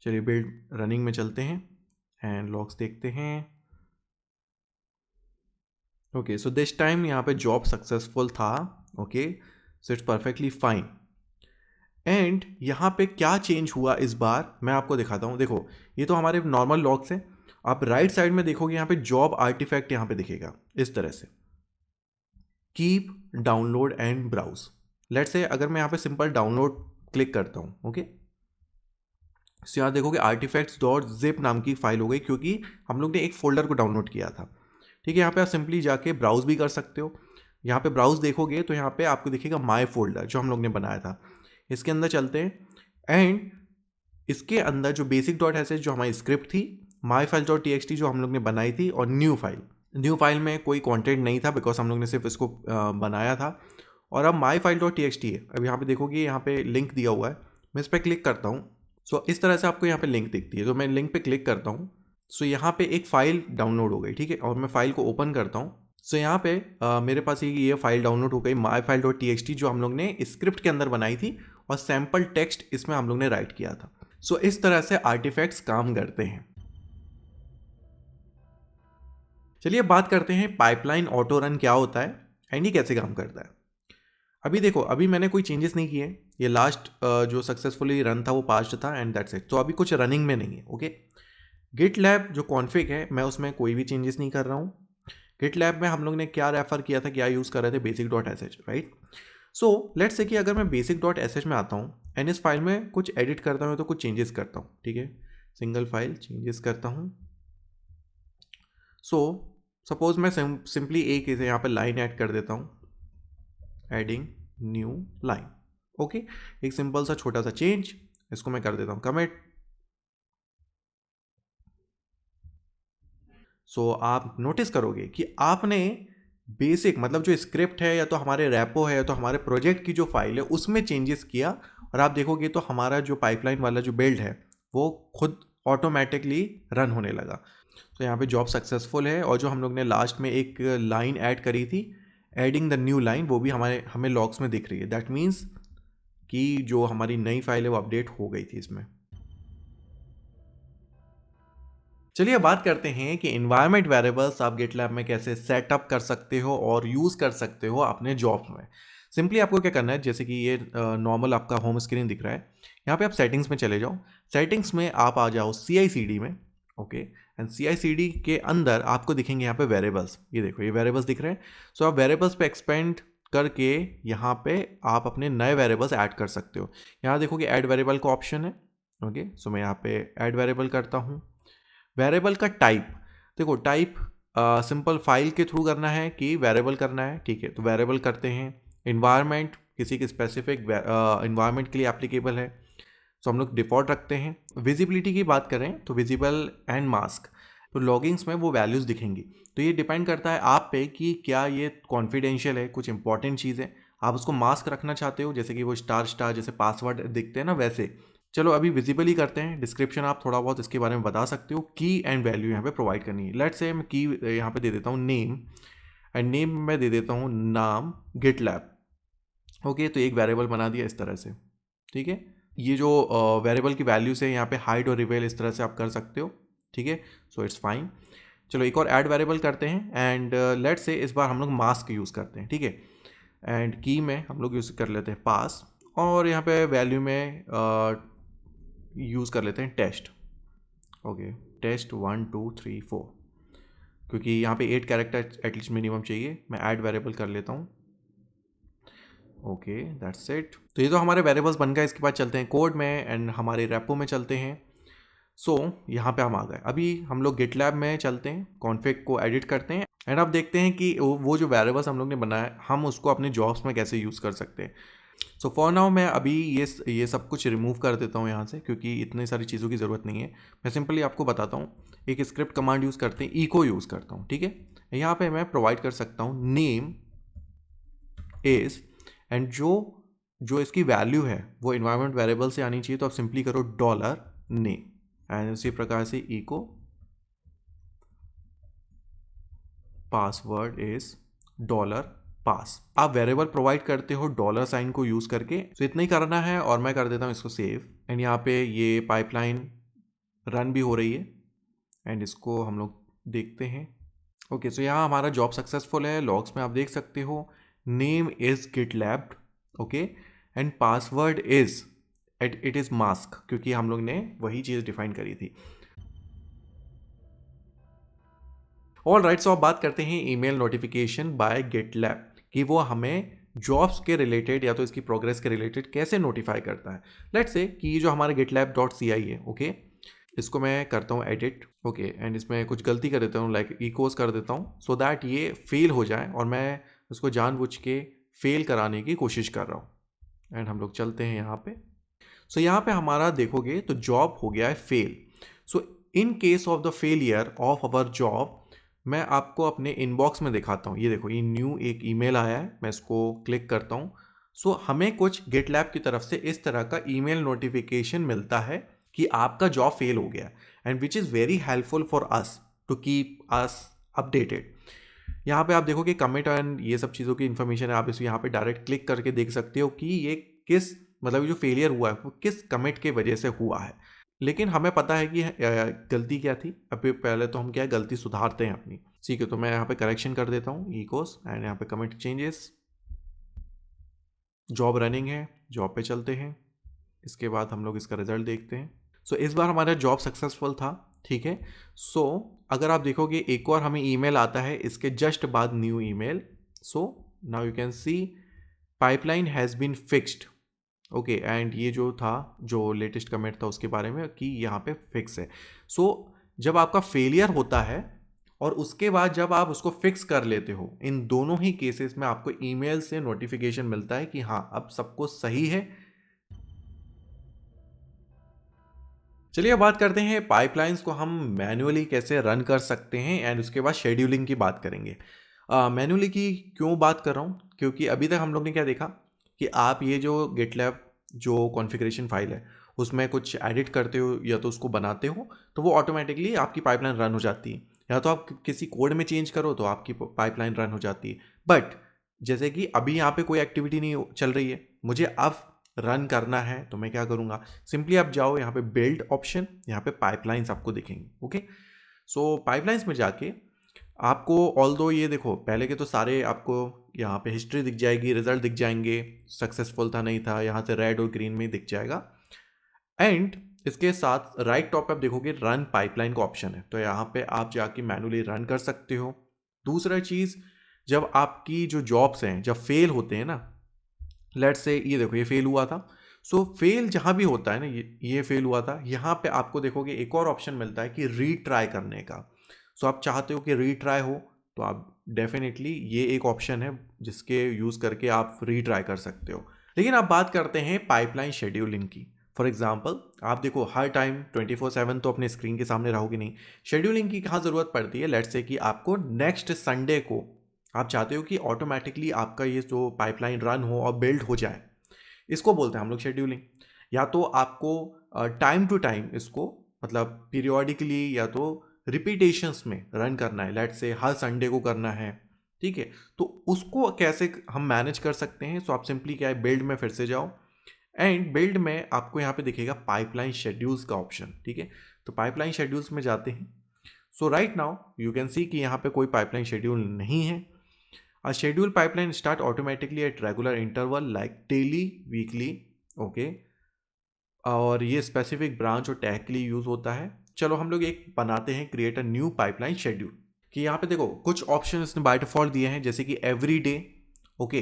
चलिए बिल्ड रनिंग में चलते हैं एंड लॉग्स देखते हैं। ओके, सो दिस टाइम यहाँ पे जॉब सक्सेसफुल था, okay, so it's perfectly fine. And यहाँ पे क्या चेंज हुआ इस बार मैं आपको दिखाता हूँ। देखो ये तो हमारे नॉर्मल लॉग्स हैं, आप राइट साइड में देखोगे यहाँ पे जॉब आर्टिफैक्ट यहाँ पे दिखेगा इस तरह से, keep download and browse. Let's say अगर मैं यहाँ पे सिंपल डाउनलोड क्लिक करता हूँ, ओके, तो यहाँ देखोगे आर्टिफैक्ट्स डॉट जिप नाम की फाइल हो गई, क्योंकि हम लोग ने एक फोल्डर को डाउनलोड किया था। ठीक है, यहाँ पे आप सिंपली जाके ब्राउज भी कर सकते हो। यहाँ पे ब्राउज देखोगे तो यहाँ पे आपको दिखेगा माई फोल्डर जो हम लोग ने बनाया था, इसके अंदर चलते हैं एंड इसके अंदर जो बेसिक डॉट एस एच जो हमारी स्क्रिप्ट थी, माई file dot T X T जो हम लोग ने बनाई थी, और न्यू फाइल में कोई कंटेंट नहीं था बिकॉज हम लोग ने सिर्फ इसको बनाया था। और अब माई file dot T X T है, अब यहाँ पे देखोगे यहाँ पे लिंक दिया हुआ है, मैं इस पर क्लिक करता हूँ। सो इस तरह से आपको यहाँ पे लिंक दिखती है, तो मैं लिंक पे क्लिक करता हूँ। सो यहाँ पे एक फाइल डाउनलोड हो गई, ठीक है, और मैं फाइल को ओपन करता हूँ। सो यहाँ पे मेरे पास ये फाइल डाउनलोड हो गई, माई file dot T X T जो हम लोग ने स्क्रिप्ट के अंदर बनाई थी, और सैम्पल टेक्स्ट इसमें हम लोग ने राइट किया था। सो इस तरह से आर्टिफैक्ट्स काम करते हैं। चलिए बात करते हैं पाइपलाइन ऑटो रन क्या होता है एंड ये कैसे काम करता है। अभी देखो, अभी मैंने कोई चेंजेस नहीं किए, ये लास्ट जो सक्सेसफुली रन था वो पास्ट था एंड दैट्स इट। तो अभी कुछ रनिंग में नहीं है, ओके। गिटलैब जो कॉन्फ़िग है मैं उसमें कोई भी चेंजेस नहीं कर रहा हूँ। गिटलैब में हम लोग ने क्या रेफर किया था, क्या यूज़ कर रहे थे, basic dot S H, right. So let's say कि अगर मैं बेसिक डॉट एस एच में आता हूँ एंड इस फाइल में कुछ एडिट करता हूँ तो कुछ चेंजेस करता हूँ, ठीक है, सिंगल फाइल चेंजेस करता हूँ। सो सपोज मैं सिंपली एक यहाँ पे लाइन ऐड कर देता हूँ, एडिंग न्यू लाइन, ओके, एक सिंपल सा छोटा सा चेंज, इसको मैं कर देता हूँ कमिट। सो आप नोटिस करोगे कि आपने बेसिक मतलब जो स्क्रिप्ट है या तो हमारे रैपो है या तो हमारे प्रोजेक्ट की जो फाइल है उसमें चेंजेस किया, और आप देखोगे तो हमारा जो पाइपलाइन वाला जो बिल्ड है वो खुद ऑटोमेटिकली रन होने लगा। तो यहाँ पे जॉब सक्सेसफुल है, और जो हम लोग ने लास्ट में एक लाइन ऐड करी थी, एडिंग द न्यू लाइन, वो भी हमें लॉग्स में दिख रही है। दैट मीन्स कि जो हमारी नई फाइल है वो अपडेट हो गई थी इसमें। चलिए अब बात करते हैं कि इन्वायरमेंट वेरिएबल्स आप गिटलैब में कैसे सेटअप कर सकते हो और यूज़ कर सकते हो अपने जॉब्स में। सिंपली आपको क्या करना है, जैसे कि ये नॉर्मल आपका होम स्क्रीन दिख रहा है, यहाँ पे आप सेटिंग्स में चले जाओ। सेटिंग्स में आप आ जाओ CI/CD में, ओके, एंड CI/CD के अंदर आपको दिखेंगे यहाँ पे वेरिएबल्स, ये देखो ये वेरिएबल्स दिख रहे हैं। सो आप वेरिएबल्स पे एक्सपेंड करके यहाँ पे आप अपने नए वेरिएबल्स ऐड कर सकते हो। यहाँ देखो कि ऐड वेरिएबल का ऑप्शन है, ओके। सो मैं यहाँ पे ऐड वेरिएबल करता हूँ। वेरिएबल का टाइप देखो, टाइप सिंपल फाइल के थ्रू करना है कि वेरिएबल करना है, ठीक है, तो वेरिएबल करते हैं। इन्वायरमेंट किसी के स्पेसिफिक इन्वायरमेंट के लिए एप्लीकेबल है, तो हम लोग डिफ़ॉल्ट रखते हैं। विजिबिलिटी की बात करें तो विजिबल एंड मास्क, तो लॉगिंग्स में वो वैल्यूज़ दिखेंगी। तो ये डिपेंड करता है आप पे कि क्या ये कॉन्फिडेंशियल है, कुछ इंपॉर्टेंट चीज़ है, आप उसको मास्क रखना चाहते हो, जैसे कि वो स्टार स्टार जैसे पासवर्ड दिखते हैं ना वैसे। चलो अभी विजिबल ही करते हैं। डिस्क्रिप्शन आप थोड़ा बहुत इसके बारे में बता सकते हो, की एंड वैल्यू यहाँ पे प्रोवाइड करनी है। लेट्स से मैं की यहाँ पे दे देता हूँ नेम, एंड नेम में दे देता हूँ नाम गिटलैब, ओके। तो एक वेरिएबल बना दिया इस तरह से, ठीक है। ये जो वेरिएबल की वैल्यूज है यहाँ पे हाइड और रिवेल इस तरह से आप कर सकते हो, ठीक है। So it's fine. चलो एक और ऐड वेरिएबल करते हैं एंड लेट्स से इस बार हम लोग मास्क यूज़ करते हैं, ठीक है। एंड की में हम लोग यूज़ कर लेते हैं पास, और यहाँ पे वैल्यू में यूज़ कर लेते हैं टेस्ट। ओके, टेस्ट 1 2 3 4, क्योंकि यहाँ पे 8 कैरेक्टर एटलीस्ट मिनिमम चाहिए। मैं ऐड वेरिएबल कर लेता हूँ। Okay, that's it. तो ये तो हमारे वेरिएबल्स बन गए। इसके बाद चलते हैं कोड में एंड हमारे रेपो में चलते हैं। यहाँ पे हम आ गए। अभी हम लोग गिटलैब में चलते हैं, कॉन्फ़िग को एडिट करते हैं एंड अब देखते हैं कि वो जो वेरिएबल्स हम लोग ने बनाया हम उसको अपने जॉब्स में कैसे यूज़ कर सकते हैं। सो फॉर नाउ मैं अभी ये सब कुछ रिमूव कर देता हूँ यहाँ से, क्योंकि इतनी सारी चीज़ों की ज़रूरत नहीं है। मैं सिंपली आपको बताता हूँ, एक स्क्रिप्ट कमांड यूज़ करते हैं, इको यूज़ करता हूँ, ठीक है। यहाँ पे मैं प्रोवाइड कर सकता हूँ नेम इज़, एंड जो इसकी वैल्यू है वो इन्वायरमेंट वेरिएबल से आनी चाहिए, तो आप सिंपली करो $name एंड उसी प्रकार से इको पासवर्ड इज $pass। आप वेरिएबल प्रोवाइड करते हो $साइन को यूज़ करके, तो इतना ही करना है और मैं कर देता हूँ इसको सेव। एंड यहाँ पे ये पाइपलाइन रन भी हो रही है एंड इसको हम लोग देखते हैं। ओके, सो यहाँ हमारा जॉब सक्सेसफुल है। लॉग्स में आप देख सकते हो name is GitLab, okay, and password is it is mask, क्योंकि हम लोग ने वही चीज़ डिफाइन करी थी। ऑल राइट, सो अब बात करते हैं ईमेल नोटिफिकेशन बाय गिटलैब कि वो हमें जॉब्स के रिलेटेड या तो इसकी प्रोग्रेस के रिलेटेड कैसे नोटिफाई करता है। लेट्स से कि ये जो हमारे gitlab.ci है, ओके, इसको मैं करता हूँ एडिट, ओके, एंड इसमें कुछ गलती कर देता हूँ, लाइक इकोस कर देता हूँ सो दैट ये फेल हो जाए, और मैं उसको जानबूझ के फेल कराने की कोशिश कर रहा हूँ। एंड हम लोग चलते हैं यहाँ पे। सो यहाँ पे हमारा देखोगे तो जॉब हो गया है fail. So in case of the failure of our job, मैं आपको अपने इनबॉक्स में दिखाता हूँ। ये देखो, ये न्यू एक ईमेल आया है, मैं इसको क्लिक करता हूँ। सो हमें कुछ गिटलैब की तरफ से इस तरह का ईमेल नोटिफिकेशन मिलता है कि आपका जॉब फेल हो गया, and which is very helpful for us to keep us updated. यहाँ पे आप देखोगे कमिट एंड ये सब चीज़ों की इन्फॉर्मेशन है, आप इस यहाँ पे डायरेक्ट क्लिक करके देख सकते हो कि ये किस, मतलब जो फेलियर हुआ है वो किस कमिट के वजह से हुआ है। लेकिन हमें पता है कि गलती क्या थी। अभी पहले तो हम क्या है, गलती सुधारते हैं अपनी, ठीक है। तो मैं यहाँ पे करेक्शन कर देता हूँ इकोस एंड यहाँ पे कमिट चेंजेस। जॉब रनिंग है, जॉब पे चलते हैं। इसके बाद हम लोग इसका रिजल्ट देखते हैं। सो इस बार हमारा जॉब सक्सेसफुल था, ठीक है। सो अगर आप देखोगे एक और हमें ईमेल आता है इसके जस्ट बाद, new email. So now you can see pipeline has been fixed, okay, and ये जो था, जो लेटेस्ट कमेंट था उसके बारे में कि यहाँ पे फिक्स है। सो जब आपका फेलियर होता है और उसके बाद जब आप उसको फिक्स कर लेते हो, इन दोनों ही केसेस में आपको ईमेल से नोटिफिकेशन मिलता है कि हाँ अब सब कुछ सही है। चलिए अब बात करते हैं पाइपलाइंस को हम मैन्युअली कैसे रन कर सकते हैं, एंड उसके बाद शेड्यूलिंग की बात करेंगे। मैन्युअली की क्यों बात कर रहा हूँ, क्योंकि अभी तक हम लोग ने क्या देखा कि आप ये जो गिटलैब जो कॉन्फ़िगरेशन फाइल है उसमें कुछ एडिट करते हो या तो उसको बनाते हो तो वो ऑटोमेटिकली आपकी पाइपलाइन रन हो जाती है, या तो आप किसी कोड में चेंज करो तो आपकी पाइपलाइन रन हो जाती है। बट जैसे कि अभी यहाँ पे कोई एक्टिविटी नहीं चल रही है, मुझे अब रन करना है, तो मैं क्या करूँगा, सिंपली आप जाओ यहाँ पे बिल्ड ऑप्शन, यहाँ पे पाइपलाइंस आपको दिखेंगे, ओके। सो पाइपलाइंस में जाके आपको ऑल्दो ये देखो पहले के तो सारे आपको यहाँ पे हिस्ट्री दिख जाएगी, रिजल्ट दिख जाएंगे, सक्सेसफुल था नहीं था, यहाँ से रेड और ग्रीन में दिख जाएगा। एंड इसके साथ राइट टॉप पे आप देखोगे रन पाइपलाइन का ऑप्शन है, तो यहाँ पे आप जाके मैनुअली रन कर सकते हो। दूसरा चीज़, जब आपकी जो जॉब्स हैं जब फेल होते हैं ना, लेट्स से ये देखो ये फेल हुआ था, सो फेल जहाँ भी होता है ना, ये फेल हुआ था, यहाँ पे आपको देखोगे एक और ऑप्शन मिलता है कि रीट्राई करने का। सो आप चाहते हो कि रीट्राई हो तो आप डेफिनेटली ये एक ऑप्शन है जिसके यूज़ करके आप रीट्राई कर सकते हो। लेकिन आप बात करते हैं पाइपलाइन शेड्यूलिंग की। फॉर एग्जाम्पल आप देखो हर टाइम 24/7 तो अपने स्क्रीन के सामने रहोगे नहीं, शेड्यूलिंग की कहाँ ज़रूरत पड़ती है। लेट्स से कि आपको नेक्स्ट संडे को आप चाहते हो कि ऑटोमेटिकली आपका ये जो पाइपलाइन रन हो और बिल्ड हो जाए, इसको बोलते हैं हम लोग शेड्यूलिंग। या तो आपको टाइम टू टाइम इसको, मतलब पीरियोडिकली या तो रिपीटेशंस में रन करना है, लेट्स से हर संडे को करना है, ठीक है। तो उसको कैसे हम मैनेज कर सकते हैं, सो आप सिंपली क्या है, बिल्ड में फिर से जाओ एंड बिल्ड में आपको यहाँ पे दिखेगा पाइपलाइन शेड्यूल्स का ऑप्शन, ठीक है। तो पाइपलाइन शेड्यूल्स में जाते हैं। So right now you can see कि यहाँ पे कोई पाइपलाइन शेड्यूल नहीं है. A scheduled pipeline start automatically at regular interval like daily, weekly, okay. और ये स्पेसिफिक ब्रांच और टैग के लिए यूज होता है. चलो हम लोग एक बनाते हैं create a new pipeline schedule. कि यहाँ पे देखो कुछ ऑप्शन इसने बाय डिफॉल्ट दिए हैं जैसे कि एवरी डे, ओके.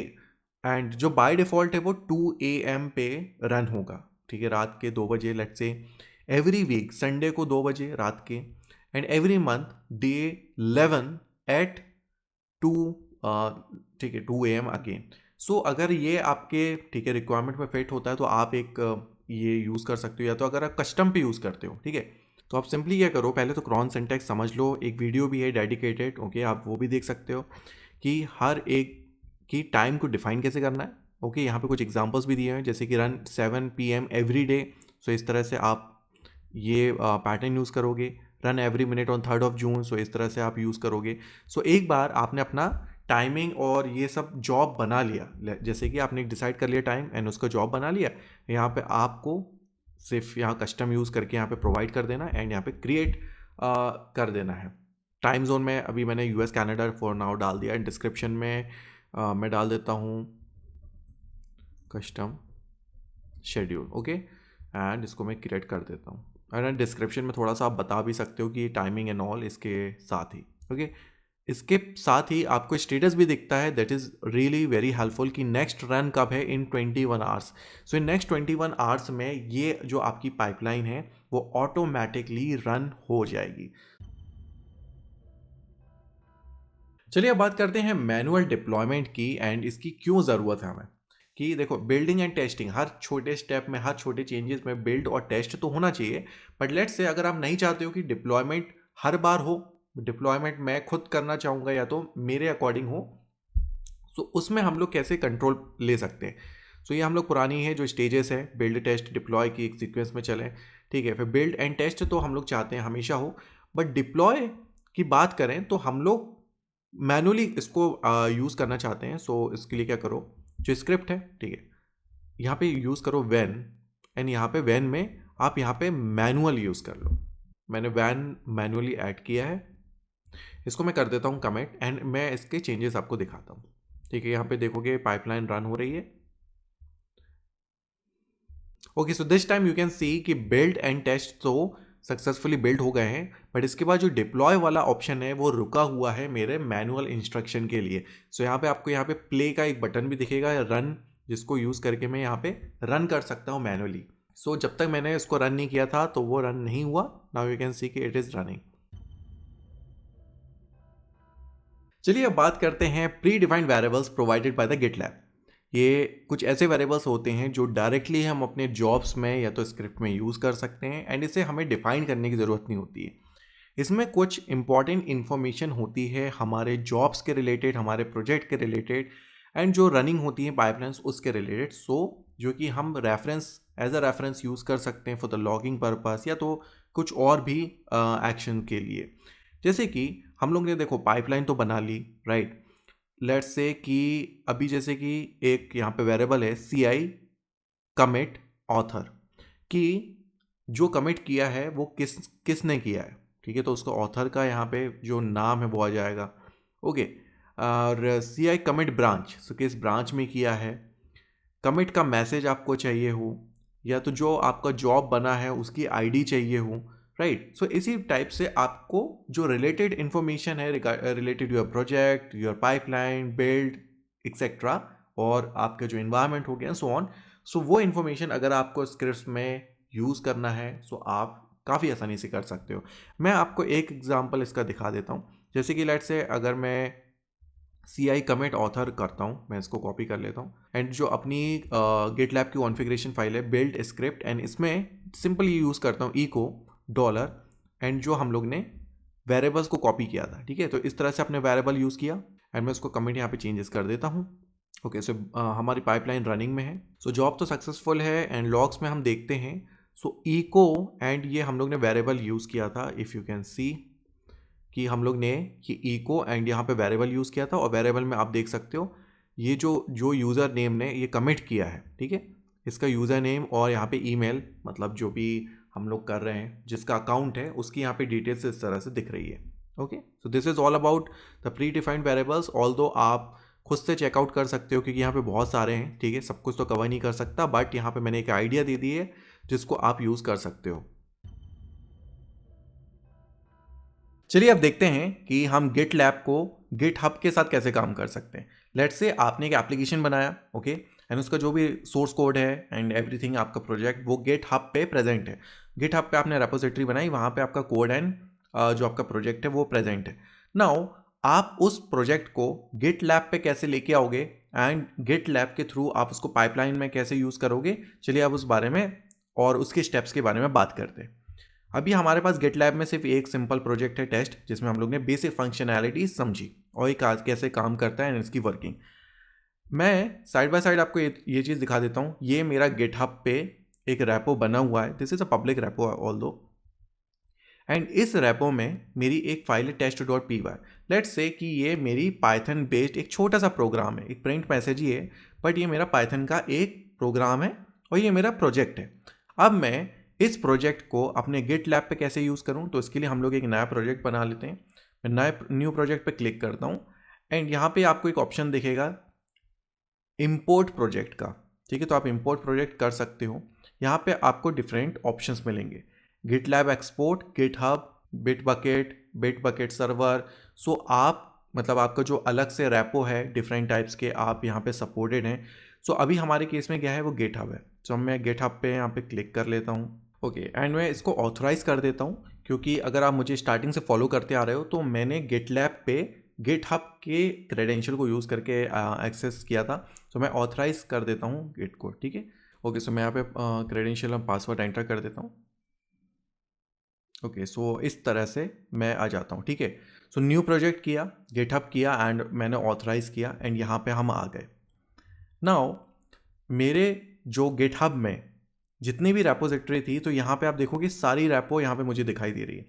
एंड जो बाय डिफॉल्ट है वो 2 AM पे रन होगा, ठीक है, रात के 2 बजे let's say. Every week Sunday को 2 बजे रात के. And every month day 11 at 2, ठीक है, 2 AM अगेन. सो अगर ये आपके, ठीक है, रिक्वायरमेंट में फिट होता है तो आप एक ये यूज़ कर सकते हो, या तो अगर आप कस्टम पे यूज़ करते हो, ठीक है, तो आप सिंपली क्या करो, पहले तो क्रॉन सिंटैक्स समझ लो. एक वीडियो भी है डेडिकेटेड, ओके, आप वो भी देख सकते हो कि हर एक की टाइम को डिफाइन कैसे करना है, ओके. यहाँ पे कुछ एग्जांपल्स भी दिए हैं जैसे कि रन 7 PM एवरी डे. सो इस तरह से आप ये पैटर्न यूज़ करोगे. Run every minute on 3rd of June, सो इस तरह से आप यूज़ करोगे. सो एक बार आपने अपना टाइमिंग और ये सब जॉब बना लिया, जैसे कि आपने डिसाइड कर लिया टाइम एंड उसका जॉब बना लिया, यहाँ पे आपको सिर्फ यहाँ कस्टम यूज़ करके यहाँ पे प्रोवाइड कर देना एंड यहाँ पे क्रिएट कर देना है. टाइम जोन में अभी मैंने US कैनेडा फॉर नाउ डाल दिया. डिस्क्रिप्शन में मैं डाल देता हूँ कस्टम शेड्यूल, ओके. एंड इसको मैं क्रिएट कर देता हूँ. एंड डिस्क्रिप्शन में थोड़ा सा आप बता भी सकते हो कि टाइमिंग एंड ऑल इसके साथ ही, ओके. इसके साथ ही आपको स्टेटस भी दिखता है, that is really very helpful कि नेक्स्ट रन कब है, इन 21 hours. So in next 21 hours में ये जो आपकी पाइपलाइन है वो ऑटोमेटिकली रन हो जाएगी. चलिए अब बात करते हैं मैनुअल डिप्लॉयमेंट की एंड इसकी क्यों ज़रूरत है हमें. कि देखो बिल्डिंग एंड टेस्टिंग, हर छोटे स्टेप में, हर छोटे चेंजेस में बिल्ड और टेस्ट तो होना चाहिए. बट लेट्स से अगर आप नहीं चाहते हो कि डिप्लॉयमेंट हर बार हो, डिप्लॉयमेंट मैं खुद करना चाहूँगा या तो मेरे अकॉर्डिंग हो, तो उसमें हम लोग कैसे कंट्रोल ले सकते हैं. सो ये हम लोग पुरानी है जो स्टेजेस है, बिल्ड टेस्ट डिप्लॉय की एक सीक्वेंस में चलें, ठीक है. फिर बिल्ड एंड टेस्ट तो हम लोग चाहते हैं हमेशा हो, बट डिप्लॉय की बात करें तो हम लोग मैनुअली इसको यूज़ करना चाहते हैं. सो इसके लिए क्या करो, जो स्क्रिप्ट है, ठीक है, यहाँ पे यूज़ करो वैन. एंड यहाँ पे वैन में आप यहाँ पे मैनुअल यूज़ कर लो. मैंने वैन मैनुअली ऐड किया है. इसको मैं कर देता हूँ कमेंट एंड मैं इसके चेंजेस आपको दिखाता हूँ, ठीक है. यहाँ पे देखोगे पाइपलाइन रन हो रही है, okay. So this time you can see कि बिल्ड एंड टेस्ट तो सक्सेसफुली बिल्ड हो गए हैं, बट इसके बाद जो डिप्लॉय वाला ऑप्शन है वो रुका हुआ है मेरे मैनुअल इंस्ट्रक्शन के लिए. सो यहाँ पे आपको यहाँ पे प्ले का एक बटन भी दिखेगा, रन, जिसको यूज़ करके मैं यहाँ पे रन कर सकता हूँ मैनुअली. सो जब तक मैंने इसको रन नहीं किया था तो वो रन नहीं हुआ. नाउ यू कैन सी कि इट इज़ रनिंग. चलिए अब बात करते हैं pre defined variables provided by the GitLab. ये कुछ ऐसे वेरिएबल्स होते हैं जो डायरेक्टली हम अपने जॉब्स में या तो स्क्रिप्ट में यूज़ कर सकते हैं एंड इसे हमें डिफाइन करने की ज़रूरत नहीं होती है. इसमें कुछ इंपॉर्टेंट इन्फॉर्मेशन होती है हमारे जॉब्स के रिलेटेड, हमारे प्रोजेक्ट के रिलेटेड एंड जो रनिंग होती है पाइपलाइंस उसके रिलेटेड. सो जो कि हम reference, as a reference use कर सकते हैं फॉर द लॉगिंग पर्पस या तो कुछ और भी एक्शन के लिए. जैसे कि हम लोग ने देखो पाइपलाइन तो बना ली, राइट. लेट्स से कि अभी जैसे कि एक यहाँ पे वेरिएबल है CI कमिट ऑथर, कि जो कमिट किया है वो किसने किया है, ठीक है. तो उसका ऑथर का यहाँ पे जो नाम है वो आ जाएगा, ओके. और CI कमिट ब्रांच, सो किस ब्रांच में किया है. कमिट का मैसेज आपको चाहिए हो, या तो जो आपका जॉब बना है उसकी ID चाहिए हो, राइट. सो इसी टाइप से आपको जो रिलेटेड इन्फॉर्मेशन है related your project, your pipeline, build etcetera, और आपका जो इन्वायरमेंट हो गया सो ऑन, सो वो इन्फॉर्मेशन अगर आपको स्क्रिप्ट में यूज़ करना है सो आप काफ़ी आसानी से कर सकते हो. मैं आपको एक एग्जांपल इसका दिखा देता हूँ. जैसे कि लेट्स से अगर मैं CI कमिट ऑथर करता हूँ, मैं इसको कॉपी कर लेता हूँ एंड जो अपनी गिटलैब की कॉन्फ़िगरेशन फाइल है बिल्ड स्क्रिप्ट, एंड इसमें सिंपली यूज़ करता हूँ इको डॉलर एंड जो हम लोग ने वेरिएबल्स को कॉपी किया था, ठीक है. तो इस तरह से अपने वेरिएबल यूज़ किया एंड मैं उसको कमिट यहाँ पे चेंजेस कर देता हूँ, ओके. सो हमारी पाइपलाइन रनिंग में है. सो जॉब तो सक्सेसफुल है एंड लॉग्स में हम देखते हैं. सो इको एंड ये हम लोग ने वेरिएबल यूज़ किया था, इफ़ यू कैन सी कि हम लोग ने ये इको एंड यहाँ पे वेरिएबल यूज़ किया था, और वेरिएबल में आप देख सकते हो ये जो यूज़र नेम ने ये कमिट किया है, ठीक है, इसका यूज़र नेम और यहाँ पे ईमेल, मतलब जो भी हम लोग कर रहे हैं जिसका अकाउंट है उसकी यहाँ पे डिटेल्स इस तरह से दिख रही है. Okay, so this is all about the pre defined variables. Although आप खुद से चेकआउट कर सकते हो क्योंकि यहाँ पे बहुत सारे हैं, ठीक है, सब कुछ तो कवर नहीं कर सकता, बट यहाँ पे मैंने एक आइडिया दे दी है जिसको आप यूज़ कर सकते हो। चलिए अब देखते हैं कि हम गिट लैब को गिट हब के साथ कैसे काम कर सकते हैं। लेट्स से आपने एक एप्लीकेशन बनाया, ओके, एंड उसका जो भी सोर्स कोड है एंड एवरीथिंग आपका प्रोजेक्ट वो गिट हब पे प्रेजेंट है। गिट हब पे आपने रेपोजिटरी बनाई, वहाँ पे आपका कोड एंड जो आपका प्रोजेक्ट है वो प्रेजेंट है। नाउ आप उस प्रोजेक्ट को गिट लैब पे कैसे लेके आओगे एंड गिट लैब के थ्रू आप उसको पाइपलाइन में कैसे यूज़ करोगे, चलिए अब उस बारे में और उसके स्टेप्स के बारे में बात करते हैं। अभी हमारे पास गिटलैब में सिर्फ एक सिंपल प्रोजेक्ट है टेस्ट, जिसमें हम लोग ने बेसिक फंक्शनैलिटी समझी और ये कैसे काम करता है एंड इसकी वर्किंग। मैं साइड बाय साइड आपको ये चीज़ दिखा देता हूँ। ये मेरा गिटहब पे एक रैपो बना हुआ है, this is a public rapport all दो, एंड इस रैपो में मेरी एक फाइल है test.py। लेट्स से कि ये मेरी पाइथन बेस्ड एक छोटा सा प्रोग्राम है, एक प्रिंट मैसेज ही है, बट ये मेरा पाइथन का एक प्रोग्राम है और ये मेरा प्रोजेक्ट है। अब मैं इस प्रोजेक्ट को अपने गिट लैब पे कैसे यूज़ करूँ, तो इसके लिए हम लोग एक नया प्रोजेक्ट बना लेते हैं। मैं न्यू प्रोजेक्ट पे क्लिक करता हूँ एंड यहाँ पे आपको एक ऑप्शन दिखेगा इम्पोर्ट प्रोजेक्ट का, ठीक है, तो आप इम्पोर्ट प्रोजेक्ट कर सकते हो। यहाँ पे आपको डिफरेंट ऑप्शंस मिलेंगे, GitLab export, GitHub, Bitbucket server. So आप मतलब आपका जो अलग से रैपो है डिफरेंट टाइप्स के आप यहाँ पे सपोर्टेड हैं। सो अभी हमारे केस में क्या है, वो गिटहब है। सो मैं गिटहब पे यहाँ पे क्लिक कर लेता हूँ, ओके, एंड मैं इसको ऑथराइज कर देता हूँ क्योंकि अगर आप मुझे स्टार्टिंग से फॉलो करते आ रहे हो तो मैंने गिटलैब पे गिटहब के क्रेडेंशियल को यूज़ करके एक्सेस किया था। तो मैं ऑथराइज कर देता हूँ गिट को, ठीक है, ओके। सो मैं यहाँ पे क्रेडेंशियल और पासवर्ड एंटर कर देता हूँ, ओके। सो इस तरह से मैं आ जाता हूँ, ठीक है। सो न्यू प्रोजेक्ट किया, गिटहब किया एंड मैंने ऑथराइज किया एंड यहाँ पे हम आ गए। नाउ मेरे जो गिटहब में जितनी भी रेपोजिटरी थी, तो यहाँ पे आप देखोगे सारी रेपो यहाँ पे मुझे दिखाई दे रही है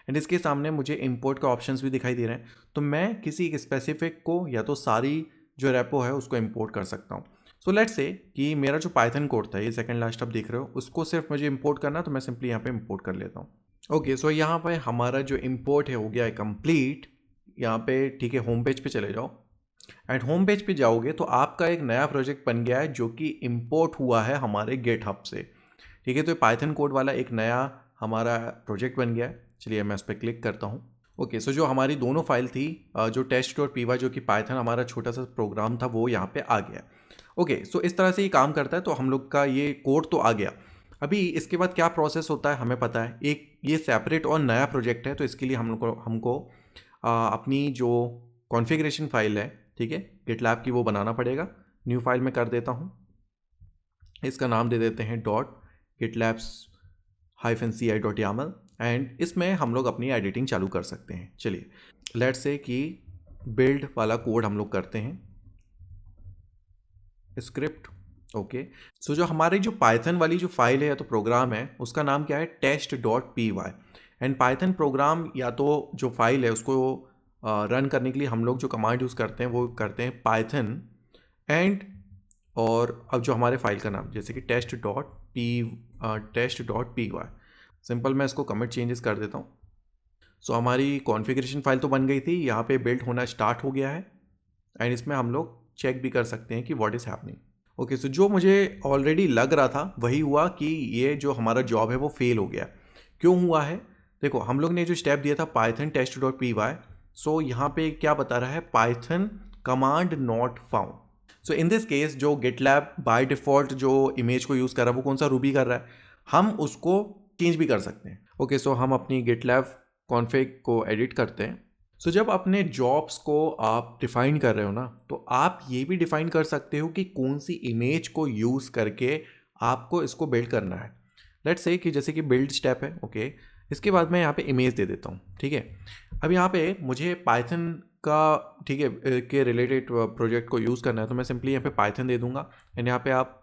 एंड इसके सामने मुझे इंपोर्ट का ऑप्शंस भी दिखाई दे रहे हैं। तो मैं किसी एक स्पेसिफिक को या तो सारी जो रेपो है उसको इंपोर्ट कर सकता हूँ। सो लेट्स से कि मेरा जो पाइथन कोड था, ये सेकंड लास्ट आप देख रहे हो, उसको सिर्फ मुझे इंपोर्ट करना, तो मैं सिंपली यहाँ पे इंपोर्ट कर लेता हूँ, ओके। सो यहाँ पे हमारा जो इंपोर्ट है हो गया है कंप्लीट। यहाँ पे ठीक है, होम पेज पे चले जाओ एंड होम पेज पे जाओगे तो आपका एक नया प्रोजेक्ट बन गया है जो कि इंपोर्ट हुआ है हमारे गिटहब से, ठीक है। तो पाइथन कोड वाला एक नया हमारा प्रोजेक्ट बन गया है। चलिए मैं उस पर क्लिक करता हूँ, ओके। सो जो हमारी दोनों फाइल थी, जो test.py जो कि पाइथन हमारा छोटा सा प्रोग्राम था, वो यहाँ पे आ गया, ओके। सो इस तरह से ये काम करता है। तो हम लोग का ये कोड तो आ गया। अभी इसके बाद क्या प्रोसेस होता है हमें पता है, एक ये सेपरेट और नया प्रोजेक्ट है, तो इसके लिए हमको अपनी जो कॉन्फ़िगरेशन फाइल है, ठीक है, गिटलैब की, वो बनाना पड़ेगा। न्यू फाइल में कर देता हूँ, इसका नाम दे देते हैं .gitlabs-ci.yaml एंड इसमें हम लोग अपनी एडिटिंग चालू कर सकते हैं। चलिए लेट्स से कि बिल्ड वाला कोड हम लोग करते हैं, स्क्रिप्ट, ओके। सो जो हमारी जो पाइथन वाली जो फाइल है या तो प्रोग्राम है, उसका नाम क्या है, test.py। एंड पाइथन प्रोग्राम या तो जो फाइल है उसको रन करने के लिए हम लोग जो कमांड यूज़ करते हैं वो करते हैं पाइथन एंड, और अब जो हमारे फाइल का नाम जैसे कि test.py, सिंपल मैं इसको कमिट चेंजेस कर देता हूँ। सो हमारी कॉन्फ़िगरेशन फाइल तो बन गई थी, यहाँ पे बिल्ड होना स्टार्ट हो गया है एंड इसमें हम लोग चेक भी कर सकते हैं कि व्हाट इज़ हैपनिंग, ओके। सो जो मुझे ऑलरेडी लग रहा था वही हुआ कि ये जो हमारा जॉब है वो फेल हो गया। क्यों हुआ है, देखो हम लोग ने जो स्टेप दिया था पाइथन test.py, सो यहाँ पे क्या बता रहा है, Python command not found. So in this case जो गिटलैब बाय डिफ़ॉल्ट जो इमेज को यूज़ कर रहा है वो कौन सा रूबी कर रहा है, हम उसको चेंज भी कर सकते हैं, ओके। सो हम अपनी गिटलैब कॉन्फ़िग को एडिट करते हैं। सो जब अपने जॉब्स को आप डिफ़ाइन कर रहे हो ना, तो आप ये भी डिफ़ाइन कर सकते हो कि कौन सी इमेज को यूज़ करके आपको इसको बिल्ड करना है। लेट्स से कि जैसे कि बिल्ड स्टेप है, ओके। इसके बाद मैं यहाँ पे इमेज दे देता हूँ, ठीक है। अब यहाँ पे मुझे पाइथन का, ठीक है, के रिलेटेड प्रोजेक्ट को यूज़ करना है, तो मैं सिंपली यहाँ पे पाइथन दे दूंगा एंड यहाँ पे आप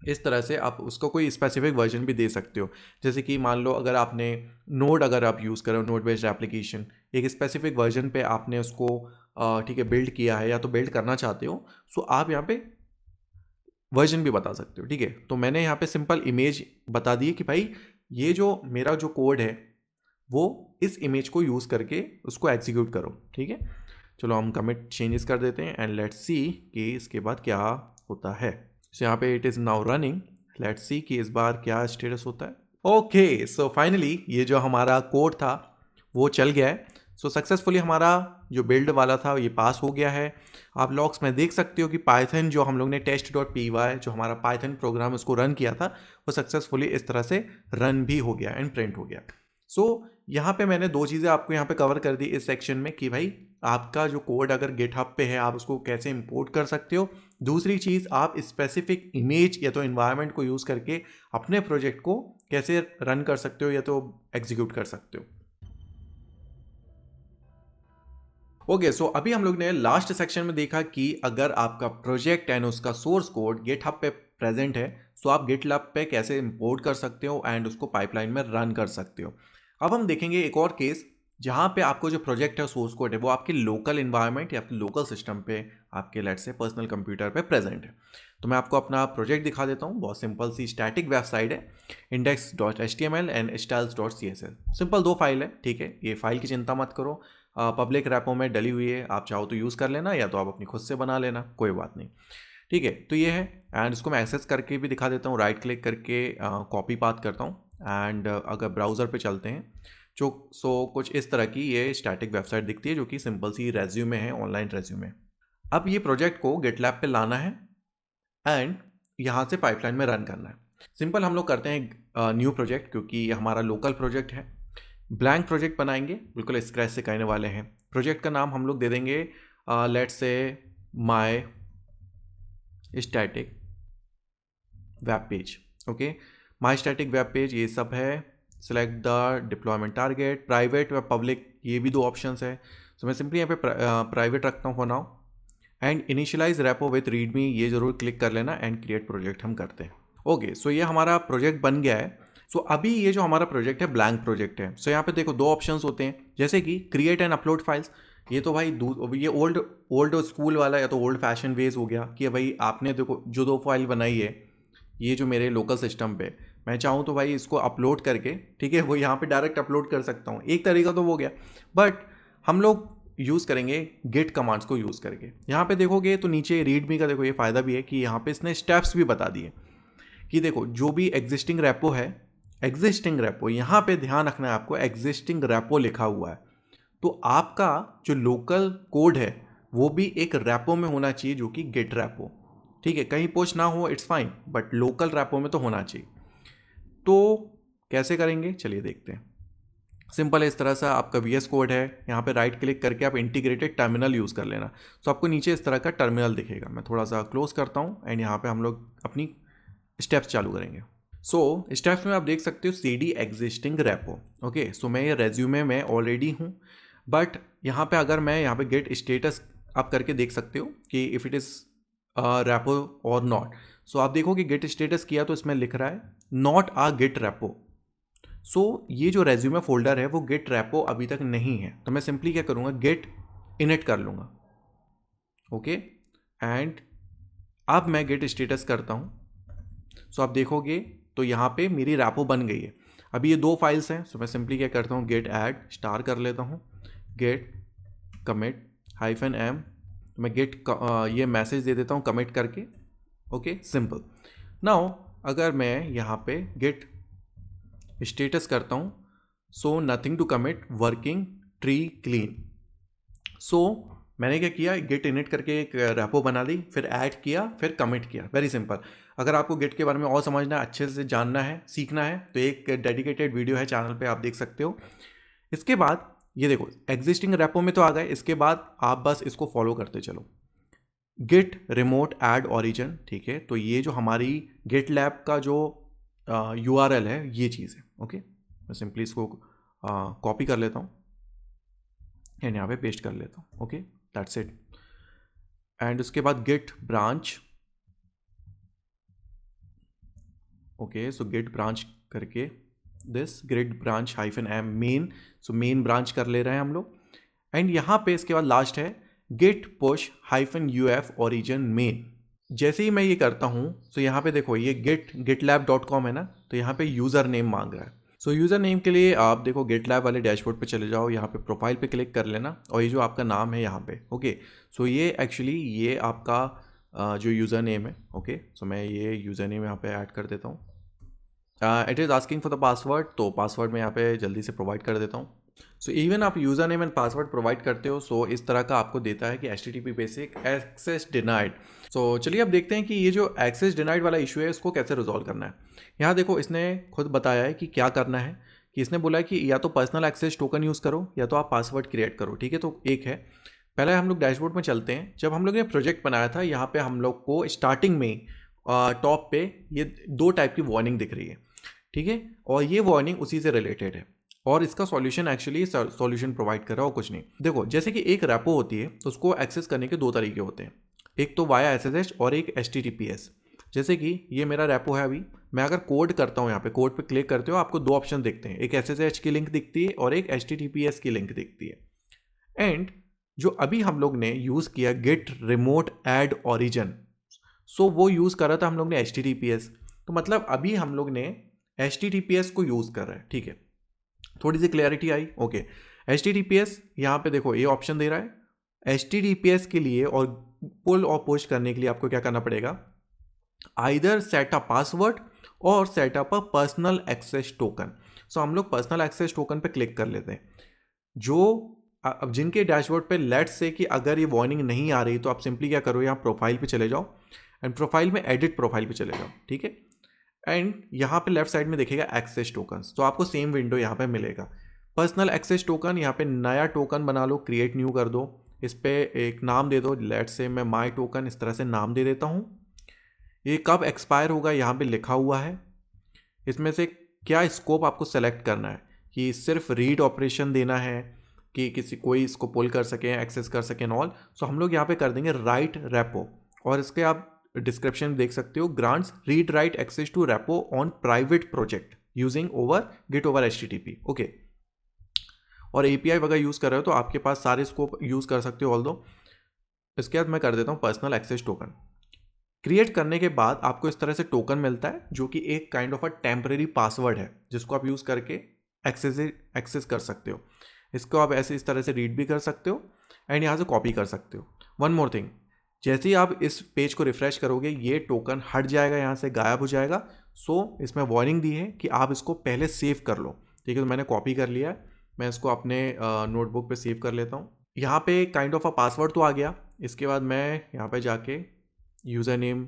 इस तरह से आप उसको कोई स्पेसिफिक वर्जन भी दे सकते हो। जैसे कि मान लो अगर आपने नोड अगर आप यूज़ करो, नोड बेस्ड एप्लीकेशन, एक स्पेसिफिक वर्जन पे आपने उसको ठीक है बिल्ड किया है या तो बिल्ड करना चाहते हो, सो आप यहाँ पे वर्जन भी बता सकते हो, ठीक है। तो मैंने यहाँ पे सिंपल इमेज बता दी कि भाई ये जो मेरा जो कोड है वो इस इमेज को यूज़ करके उसको एग्जीक्यूट करो, ठीक है। चलो हम कमिट चेंजेस कर देते हैं एंड लेट्स सी कि इसके बाद क्या होता है। सो यहाँ पे it is now running, let's see कि इस बार क्या स्टेटस होता है। ओके, सो फाइनली ये जो हमारा कोड था वो चल गया है। सो सक्सेसफुली हमारा जो बिल्ड वाला था ये पास हो गया है। आप लॉग्स में देख सकते हो कि पाइथन जो हम लोग ने test.py जो हमारा पाइथन प्रोग्राम उसको रन किया था वो सक्सेसफुली इस तरह से रन भी हो गया एंड प्रिंट हो गया। सो यहाँ पे मैंने दो चीज़ें आपको यहाँ पे कवर कर दी इस सेक्शन में कि भाई आपका जो कोड अगर गिटहब पे है आप उसको कैसे इंपोर्ट कर सकते हो। दूसरी चीज़, आप स्पेसिफिक इमेज या तो इन्वायरमेंट को यूज़ करके अपने प्रोजेक्ट को कैसे रन कर सकते हो या तो एग्जीक्यूट कर सकते हो। ओके, सो अभी हम लोग ने लास्ट सेक्शन में देखा कि अगर आपका प्रोजेक्ट एंड उसका सोर्स कोड गिटहब पे प्रेजेंट है तो आप गिटलैब पे कैसे इंपोर्ट कर सकते हो एंड उसको पाइपलाइन में रन कर सकते हो। अब हम देखेंगे एक और केस जहाँ पे आपको जो प्रोजेक्ट है सोर्स कोड है वो आपके लोकल इन्वायरमेंट या फिर लोकल सिस्टम पे आपके लेट्स से पर्सनल कंप्यूटर पे प्रेजेंट है। तो मैं आपको अपना प्रोजेक्ट दिखा देता हूँ। बहुत सिंपल सी स्टैटिक वेबसाइट है, index.html एंड styles.css। सिंपल दो फाइल है, ठीक है। ये फाइल की चिंता मत करो, पब्लिक रैपो में डली हुई है, आप चाहो तो यूज़ कर लेना या तो आप अपनी खुद से बना लेना, कोई बात नहीं, ठीक है। तो ये है एंड इसको मैं एक्सेस करके भी दिखा देता हूँ। राइट क्लिक करके कॉपी पाथ करता हूँ एंड अगर ब्राउज़र पे चलते हैं जो कुछ इस तरह की ये स्टैटिक वेबसाइट दिखती है जो कि सिंपल सी रेज्यूमे है, ऑनलाइन रेज्यूमे। अब ये प्रोजेक्ट को गिटलैब पे लाना है एंड यहाँ से पाइपलाइन में रन करना है। सिंपल हम लोग करते हैं न्यू प्रोजेक्ट, क्योंकि ये हमारा लोकल प्रोजेक्ट है। ब्लैंक प्रोजेक्ट बनाएंगे, बिल्कुल स्क्रैच से करने वाले हैं। प्रोजेक्ट का नाम हम लोग दे देंगे let's say my static web page. Okay, my static web page ये सब है। Select the deployment target, private व पब्लिक, ये भी दो ऑप्शंस है। तो मैं सिंपली यहाँ पे प्राइवेट रखता हूँ for now and initialize repo with readme, ये जरूर क्लिक कर लेना एंड क्रिएट प्रोजेक्ट हम करते हैं। ओके, सो ये हमारा प्रोजेक्ट बन गया है। सो अभी ये जो हमारा प्रोजेक्ट है ब्लैंक प्रोजेक्ट है। सो यहाँ पे देखो दो ऑप्शंस होते हैं, जैसे कि क्रिएट एंड अपलोड फाइल्स। ये तो भाई ये ओल्ड स्कूल वाला या तो ओल्ड फैशन वेज हो गया कि भाई आपने देखो जो दो फाइल बनाई है ये जो मेरे लोकल सिस्टम पे, मैं चाहूँ तो भाई इसको अपलोड करके, ठीक है, वो यहाँ पे डायरेक्ट अपलोड कर सकता हूँ। एक तरीका तो वो गया, बट हम लोग यूज़ करेंगे गेट कमांड्स को यूज़ करके। यहाँ पे देखोगे तो नीचे रीडमी का देखो ये फ़ायदा भी है कि यहाँ पे इसने स्टेप्स भी बता दिए कि देखो जो भी एग्जिस्टिंग रैपो है, एग्जिस्टिंग रैपो, यहाँ पे ध्यान रखना है आपको, एग्जिस्टिंग रैपो लिखा हुआ है। तो आपका जो लोकल कोड है वो भी एक रैपो में होना चाहिए जो कि गेट रैपो, ठीक है। कहीं पुश ना हो it's fine, but local rapport में तो होना चाहिए। तो कैसे करेंगे चलिए देखते हैं। सिंपल है, इस तरह से आपका VS कोड है, यहाँ पे राइट क्लिक करके आप इंटीग्रेटेड टर्मिनल यूज़ कर लेना। तो आपको नीचे इस तरह का टर्मिनल दिखेगा। मैं थोड़ा सा क्लोज करता हूँ एंड यहाँ पे हम लोग अपनी स्टेप्स चालू करेंगे। सो स्टेप्स में आप देख सकते हो CD एग्जिस्टिंग रैपो। ओके, सो मैं ये रेज्यूमे में ऑलरेडी हूँ, बट यहाँ पे अगर मैं यहाँ पे गेट स्टेटस आप करके देख सकते हो कि इफ़ इट इज़ रैपो और नॉट। सो आप देखो कि गेट स्टेटस किया तो इसमें लिख रहा है नॉट आ गेट रैपो। सो ये जो रेज्यूमे फोल्डर है वो गेट रैपो अभी तक नहीं है, तो मैं सिंपली क्या करूँगा, गेट इनिट कर लूँगा। ओके, एंड अब मैं गेट स्टेटस करता हूँ। सो आप देखोगे तो यहाँ पे मेरी रैपो बन गई है। अभी ये दो फाइल्स हैं, सो मैं सिंपली क्या करता हूँ, गेट ऐड स्टार कर लेता हूँ, गेट कमिट -m, मैं गेट ये मैसेज दे देता हूँ कमिट करके। Okay, simple. नाउ अगर मैं यहाँ पे गेट स्टेटस करता हूँ, so nothing to commit, working tree clean. So मैंने क्या किया, गेट इनिट करके एक रैपो बना ली, फिर ऐड किया, फिर कमिट किया। Very simple. अगर आपको गेट के बारे में और समझना है, अच्छे से जानना है, सीखना है, तो एक डेडिकेटेड वीडियो है चैनल पे, आप देख सकते हो। इसके बाद ये देखो एग्जिस्टिंग रैपो में तो आ गए, इसके बाद आप बस इसको फॉलो करते चलो। गिट रिमोट ऐड ओरिजिन, ठीक है। तो ये जो हमारी गिट लैब का जो URL है ये चीज़ है। ओके, मैं सिंपली इसको कॉपी कर लेता हूँ एंड यहाँ पे पेस्ट कर लेता हूँ। Okay, that's it. एंड उसके बाद git branch. Okay, so git branch करके this git branch -m main, so main branch कर ले रहे हैं हम लोग। एंड यहाँ पे इसके बाद लास्ट है git push -uf origin main. जैसे ही मैं ये करता हूँ तो यहाँ पे देखो ये gitlab.com है ना, तो यहाँ पे यूज़र नेम मांग रहा है। सो यूज़र नेम के लिए आप देखो GitLab वाले डैशबोर्ड पे चले जाओ, यहाँ पे प्रोफाइल पे क्लिक कर लेना और ये जो आपका नाम है यहाँ पे, ओके। सो ये एक्चुअली ये आपका जो यूज़र नेम है, ओके। सो मैं ये यूज़र नेम यहाँ पे ऐड कर देता हूँ। It is asking for the password, तो पासवर्ड मैं यहाँ पे जल्दी से प्रोवाइड कर देता हूँ। सो इवन आप user name and password provide करते हो, सो इस तरह का आपको देता है कि HTTP बेसिक एक्सेस डिनाइड। सो चलिए अब देखते हैं कि ये जो एक्सेस डिनाइड वाला इशू है इसको कैसे रिजॉल्व करना है। यहाँ देखो इसने खुद बताया है कि क्या करना है, कि इसने बोला है कि या तो पर्सनल एक्सेस टोकन यूज़ करो या तो आप पासवर्ड क्रिएट करो, ठीक है। तो एक है, पहले हम लोग डैशबोर्ड में चलते हैं। जब हम लोग ने प्रोजेक्ट बनाया था, यहाँ पे हम लोग को स्टार्टिंग में टॉप पे ये 2 टाइप की वार्निंग दिख रही है, ठीक है। और ये वार्निंग उसी से रिलेटेड है और इसका सॉल्यूशन एक्चुअली सॉल्यूशन प्रोवाइड कर रहा हो कुछ नहीं। देखो जैसे कि एक रेपो होती है, उसको एक्सेस करने के 2 तरीके होते हैं, एक तो वाया SSH और एक HTTPS। जैसे कि ये मेरा रेपो है, अभी मैं अगर कोड करता हूँ, यहाँ पे कोड पे क्लिक करते हो आपको 2 ऑप्शन दिखते हैं, एक SSH की लिंक दिखती है और एक HTTPS की लिंक दिखती है। एंड जो अभी हम लोग ने यूज़ किया गेट रिमोट ऐड ओरिजिन, सो वो यूज़ करा था हम लोग ने HTTPS। तो मतलब अभी हम लोग ने HTTPS को यूज़ कर रहे हैं, ठीक है। थोड़ी सी क्लैरिटी आई, ओके। HTTPS यहाँ पे देखो ये ऑप्शन दे रहा है। HTTPS के लिए और पुल और पुश करने के लिए आपको क्या करना पड़ेगा, either set a password or set up a personal access token. So हम लोग पर्सनल एक्सेस टोकन पे क्लिक कर लेते हैं। जो अब जिनके डैशबोर्ड पे लेट्स से कि अगर ये वार्निंग नहीं आ रही तो आप सिंपली क्या करो, यहाँ प्रोफाइल पे चले जाओ एंड प्रोफाइल में एडिट प्रोफाइल पे चले जाओ, ठीक है। एंड यहाँ पे लेफ्ट साइड में देखिएगा एक्सेस टोकन्स, तो आपको सेम विंडो यहाँ पे मिलेगा। पर्सनल एक्सेस टोकन, यहाँ पे नया टोकन बना लो, क्रिएट न्यू कर दो, इस पे एक नाम दे दो, लेट्स से मैं माई टोकन इस तरह से नाम दे देता हूँ। ये कब एक्सपायर होगा यहाँ पे लिखा हुआ है। इसमें से क्या स्कोप आपको सेलेक्ट करना है, कि सिर्फ रीड ऑपरेशन देना है कि किसी कोई इसको पुल कर सके, एक्सेस कर सके एंड ऑल। सो हम लोग यहाँ पे कर देंगे राइट रेपो, और इसके आप डिस्क्रिप्शन देख सकते हो, grants read write access to repo on private project using over git over HTTP, okay. और API वगैरह यूज़ कर रहे हो तो आपके पास सारे स्कोप यूज़ कर सकते हो, ऑल दो। इसके बाद मैं कर देता हूँ पर्सनल एक्सेस टोकन। क्रिएट करने के बाद आपको इस तरह से टोकन मिलता है जो कि एक kind of a temporary password है, जिसको आप यूज़ करके एक्सेस कर सकते हो। इसको आप ऐसे इस तरह से रीड भी कर सकते हो एंड यहाँ से कॉपी कर सकते हो। वन मोर थिंग, जैसे ही आप इस पेज को रिफ्रेश करोगे ये टोकन हट जाएगा, यहाँ से गायब हो जाएगा। सो इसमें वार्निंग दी है कि आप इसको पहले सेव कर लो, ठीक है। तो मैंने कॉपी कर लिया है, मैं इसको अपने नोटबुक पे सेव कर लेता हूँ। यहाँ पे काइंड ऑफ अ पासवर्ड तो आ गया। इसके बाद मैं यहाँ पे जाके यूज़र नेम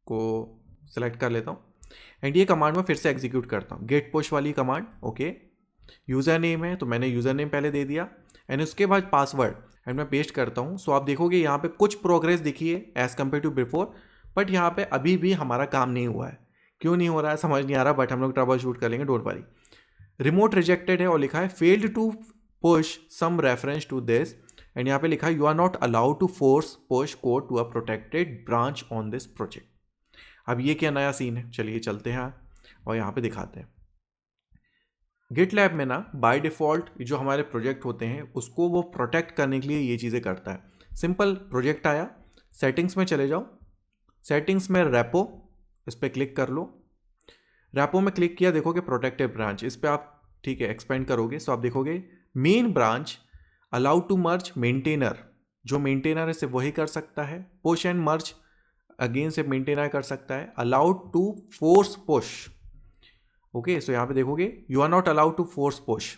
को सिलेक्ट कर लेता हूँ एंड ये कमांड मैं फिर से एग्जीक्यूट करता हूँ, गेट पुश वाली कमांड, ओके। यूज़र नेम है तो मैंने यूज़र नेम पहले दे दिया एंड उसके बाद पासवर्ड एंड मैं पेस्ट करता हूँ। सो आप देखोगे यहाँ पे कुछ प्रोग्रेस दिखी है as compared to before, but यहाँ पे अभी भी हमारा काम नहीं हुआ है। क्यों नहीं हो रहा है समझ नहीं आ रहा, बट हम लोग ट्रबल शूट कर लेंगे, डोंट वरी। रिमोट रिजेक्टेड है और लिखा है failed to push some reference to this, and यहाँ पे लिखा है you are not allowed to force push code to a protected branch on this project. अब ये क्या नया सीन है, चलिए चलते हैं और यहाँ पे दिखाते हैं। GitLab में ना बाय डिफ़ॉल्ट जो हमारे प्रोजेक्ट होते हैं उसको वो प्रोटेक्ट करने के लिए ये चीज़ें करता है। सिंपल प्रोजेक्ट आया, सेटिंग्स में चले जाओ, सेटिंग्स में रेपो, इस पर क्लिक कर लो। रेपो में क्लिक किया, देखोगे प्रोटेक्टेड ब्रांच, इस पर आप ठीक है एक्सपेंड करोगे। सो आप देखोगे main branch allowed to merge maintainer, जो मेंटेनर है सिर्फ वही कर सकता है। पुश एंड मर्ज अगेन से मेंटेनर कर सकता है। Allowed to force push, okay. So यहाँ पे देखोगे you are not allowed to force push.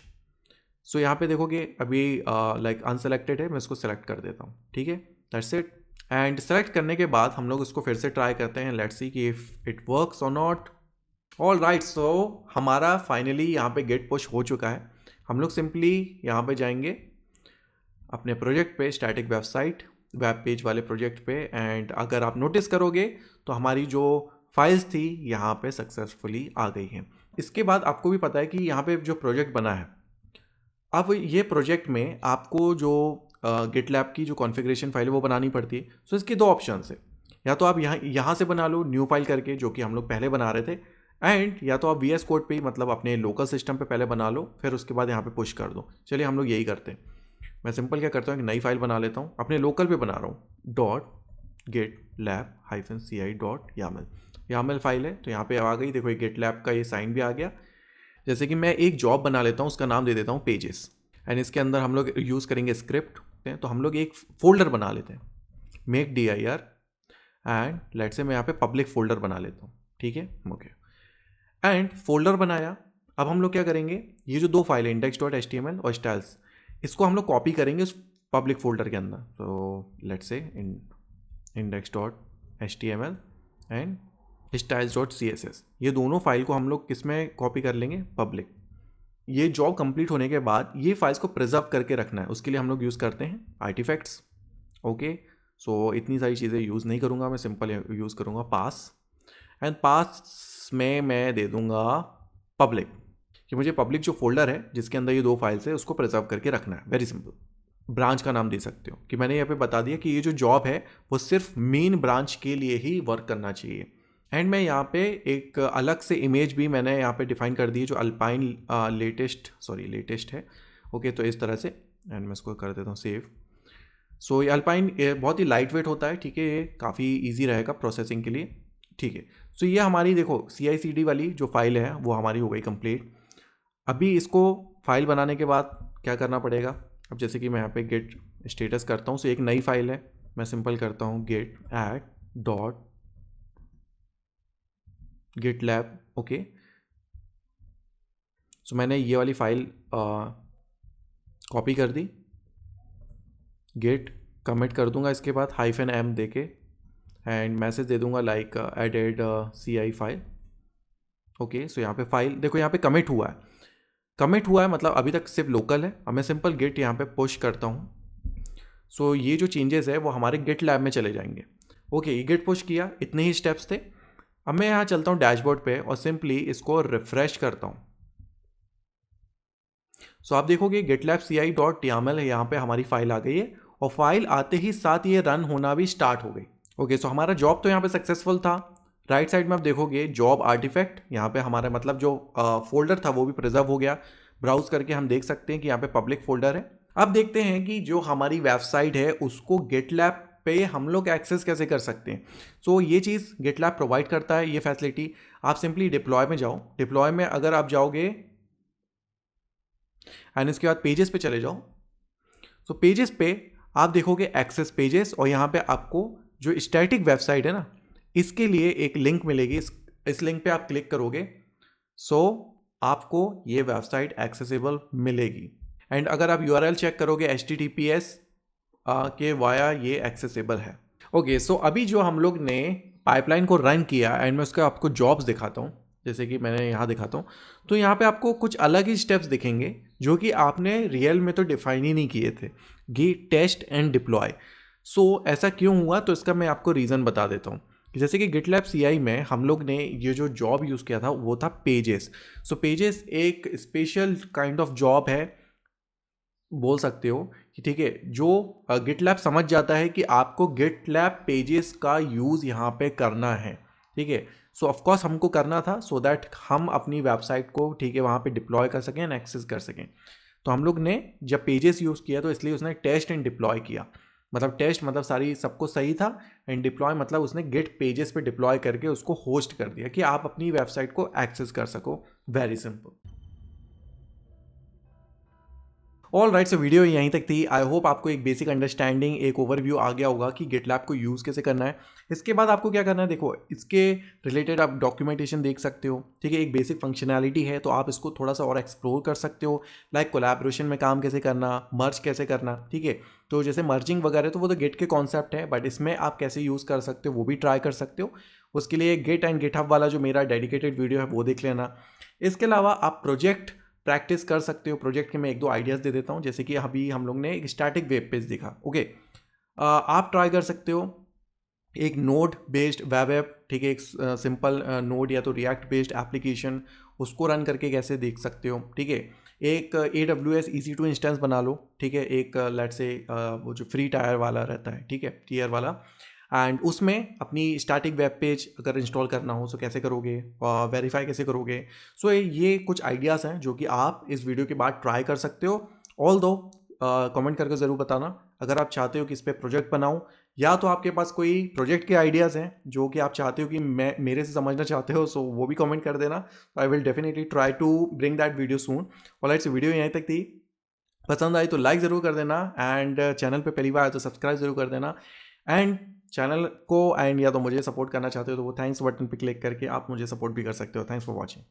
So यहाँ पे देखोगे अभी लाइक अनसेलेक्टेड है, मैं इसको सेलेक्ट कर देता हूँ, ठीक है, दैट्स इट। एंड सेलेक्ट करने के बाद हम लोग इसको फिर से ट्राई करते हैं, लेट्स सी कि इफ इट वर्क्स और नॉट। ऑल राइट, सो हमारा फाइनली यहाँ पे गेट पुश हो चुका है। हम लोग सिंपली यहाँ पे जाएंगे अपने प्रोजेक्ट पे, स्टैटिक वेबसाइट वेब पेज वाले प्रोजेक्ट पे, एंड अगर आप नोटिस करोगे तो हमारी जो फाइल्स थी यहाँ पे सक्सेसफुली आ गई हैं। इसके बाद आपको भी पता है कि यहाँ पे जो प्रोजेक्ट बना है, अब ये प्रोजेक्ट में आपको जो GitLab की जो कॉन्फ़िगरेशन फाइल है वो बनानी पड़ती है। सो इसके 2 ऑप्शंस है, या तो आप यहाँ से बना लो न्यू फाइल करके, जो कि हम लोग पहले बना रहे थे, एंड या तो आप VS कोड पे ही मतलब अपने लोकल सिस्टम पे पहले बना लो, फिर उसके बाद यहाँ पे पुश कर दो। चलिए हम लोग यही करते हैं। मैं सिंपल क्या करता हूँ, एक नई फाइल बना लेता हूँ, अपने लोकल पे बना रहा हूँ, .gitlab-ci.yaml, YAML फाइल है। तो यहाँ पे आ गई, देखो ये GitLab का ये साइन भी आ गया जैसे कि मैं एक जॉब बना लेता हूँ, उसका नाम दे देता हूँ पेजेस, एंड इसके अंदर हम लोग यूज़ करेंगे स्क्रिप्ट। तो हम लोग एक फोल्डर बना लेते हैं, make dir, and let's say मैं यहाँ पे पब्लिक फोल्डर बना लेता हूँ, ठीक है, ओके। एंड फोल्डर बनाया, अब हम लोग क्या करेंगे, ये जो दो फाइल है index.html और styles, इसको हम लोग कॉपी करेंगे उस पब्लिक फोल्डर के अंदर। तो let's say index.html and styles.css, ये दोनों फाइल को हम लोग किस में कॉपी कर लेंगे, पब्लिक। ये जॉब कंप्लीट होने के बाद ये फाइल्स को प्रिजर्व करके रखना है, उसके लिए हम लोग यूज़ करते हैं आर्टिफैक्ट्स, ओके। सो इतनी सारी चीज़ें यूज़ नहीं करूँगा मैं, सिंपल यूज़ करूँगा पास, एंड पास में मैं दे दूँगा पब्लिक, कि मुझे पब्लिक जो फोल्डर है जिसके अंदर ये दो फाइल्स है उसको प्रिजर्व करके रखना है, वेरी सिंपल। ब्रांच का नाम दे सकते हो, कि मैंने यहाँ पे बता दिया कि ये जो जॉब है वो सिर्फ मेन ब्रांच के लिए ही वर्क करना चाहिए। एंड मैं यहाँ पे एक अलग से इमेज भी मैंने यहाँ पे डिफाइन कर दी है जो अल्पाइन लेटेस्ट है, ओके। तो इस तरह से, एंड मैं इसको कर देता हूँ सेव। सो ये अल्पाइन बहुत ही लाइट वेट होता है, ठीक है, ये काफ़ी ईजी रहेगा प्रोसेसिंग के लिए, ठीक है। सो ये हमारी देखो CI/CD वाली जो फाइल है वो हमारी हो गई कंप्लीट। अभी इसको फाइल बनाने के बाद क्या करना पड़ेगा, अब जैसे कि मैं यहाँ पे गेट स्टेटस करता हूँ, सो एक नई फाइल है, मैं सिंपल करता हूँ git add dot GitLab, okay. So मैंने ये वाली फाइल कॉपी कर दी, गेट कमिट कर दूंगा इसके बाद -m दे के, एंड मैसेज दे दूंगा like added CI file, okay. So यहाँ पे फाइल देखो यहाँ पे कमिट हुआ है, मतलब अभी तक सिर्फ लोकल है। अब मैं सिंपल गेट यहाँ पे पुश करता हूँ, सो ये जो चेंजेस है वो हमारे गिट लैब में चले जाएंगे, ओके। ये गेट पुश किया, इतने ही स्टेप्स थे। अब मैं यहाँ चलता हूँ डैशबोर्ड पे और सिंपली इसको रिफ्रेश करता हूँ। सो आप देखोगे GitLab CI.yaml है, यहाँ पे हमारी फाइल आ गई है, और फाइल आते ही साथ ये रन होना भी स्टार्ट हो गई, ओके। सो हमारा जॉब तो यहाँ पे सक्सेसफुल था। राइट साइड में आप देखोगे जॉब आर्टिफैक्ट, यहाँ पे हमारा मतलब जो फोल्डर था वो भी प्रिजर्व हो गया। ब्राउज करके हम देख सकते हैं कि यहाँ पे पब्लिक फोल्डर है। अब देखते हैं कि जो हमारी वेबसाइट है उसको GitLab पे हम लोग एक्सेस कैसे कर सकते हैं। सो ये चीज़ GitLab प्रोवाइड करता है, ये फैसिलिटी। आप सिंपली डिप्लॉय में जाओ, डिप्लॉय में अगर आप जाओगे एंड इसके बाद पेजेस पे चले जाओ, तो पेजेस पे आप देखोगे एक्सेस पेजेस, और यहाँ पे आपको जो स्टैटिक वेबसाइट है ना, इसके लिए एक लिंक मिलेगी, इस लिंक पे आप क्लिक करोगे, सो आपको ये वेबसाइट एक्सेसिबल मिलेगी। एंड अगर आप URL चेक करोगे HTTPS के वाया ये एक्सेसिबल है, ओके। सो अभी जो हम लोग ने पाइपलाइन को रन किया, एंड मैं उसका आपको जॉब्स दिखाता हूँ, जैसे कि मैंने यहाँ दिखाता हूँ, तो यहाँ पे आपको कुछ अलग ही स्टेप्स दिखेंगे जो कि आपने रियल में तो डिफाइन ही नहीं किए थे, गिट टेस्ट एंड डिप्लॉय। सो ऐसा क्यों हुआ, तो इसका मैं आपको रीज़न बता देता हूँ। जैसे कि GitLab CI में हम लोग ने ये जो जॉब यूज़ किया था वो था पेजेस। सो पेजेस एक स्पेशल काइंड ऑफ जॉब है, बोल सकते हो कि, ठीक है, जो GitLab समझ जाता है कि आपको GitLab पेजेस का यूज़ यहाँ पे करना है, ठीक है। सो ऑफकोर्स हमको करना था, सो दैट हम अपनी वेबसाइट को, ठीक है, वहाँ पे डिप्लॉय कर सकें एंड एक्सेस कर सकें। तो हम लोग ने जब पेजेस यूज़ किया तो इसलिए उसने टेस्ट एंड डिप्लॉय किया, मतलब टेस्ट मतलब सारी सब कुछ सही था, एंड डिप्लॉय मतलब उसने गिट पेजेस पे डिप्लॉय करके उसको होस्ट कर दिया कि आप अपनी वेबसाइट को एक्सेस कर सको, वेरी सिंपल। ऑल राइट, सो वीडियो यहीं तक थी। आई होप आपको एक बेसिक अंडरस्टैंडिंग, एक ओवरव्यू आ गया होगा कि GitLab को यूज़ कैसे करना है। इसके बाद आपको क्या करना है, देखो इसके रिलेटेड आप डॉक्यूमेंटेशन देख सकते हो, ठीक है। एक बेसिक फंक्शनैलिटी है, तो आप इसको थोड़ा सा और एक्सप्लोर कर सकते हो, लाइक कोलैबोरेशन में काम कैसे करना, मर्ज कैसे करना, ठीक है। तो जैसे मर्जिंग वगैरह तो वो तो गिट के कॉन्सेप्ट है, बट इसमें आप कैसे यूज़ कर सकते हो वो भी ट्राई कर सकते हो। उसके लिए गिट एंड गिटहब वाला जो मेरा डेडिकेटेड वीडियो है वो देख लेना। इसके अलावा आप प्रोजेक्ट प्रैक्टिस कर सकते हो। प्रोजेक्ट के मैं एक दो आइडियाज़ दे देता हूँ, जैसे कि अभी हम लोग ने एक स्टैटिक वेब पेज देखा, ओके। आप ट्राई कर सकते हो एक नोड बेस्ड वेब ऐप, ठीक है, एक सिंपल नोड या तो रिएक्ट बेस्ड एप्लीकेशन, उसको रन करके कैसे देख सकते हो, ठीक है। एक AWS EC2 इंस्टेंस बना लो, ठीक है, एक लेट्स से वो जो फ्री टायर वाला रहता है, ठीक है, टीयर वाला, एंड उसमें अपनी स्टैटिक वेब पेज अगर इंस्टॉल करना हो तो कैसे करोगे, वेरीफाई कैसे करोगे। सो ये कुछ आइडियाज़ हैं जो कि आप इस वीडियो के बाद ट्राई कर सकते हो। ऑल दो कमेंट करके ज़रूर बताना अगर आप चाहते हो कि इस पर प्रोजेक्ट बनाऊँ, या तो आपके पास कोई प्रोजेक्ट के आइडियाज़ हैं जो कि आप चाहते हो कि मैं मेरे से समझना चाहते हो, सो वो भी कमेंट कर देना। I will definitely try to bring that video soon. Alright, so video यहीं तक थी। पसंद आई तो लाइक ज़रूर कर देना, एंड चैनल पे पहली बार आए तो सब्सक्राइब ज़रूर कर देना। एंड चैनल को एंड या तो मुझे सपोर्ट करना चाहते हो तो वो थैंक्स बटन पे क्लिक करके आप मुझे सपोर्ट भी कर सकते हो। Thanks for watching.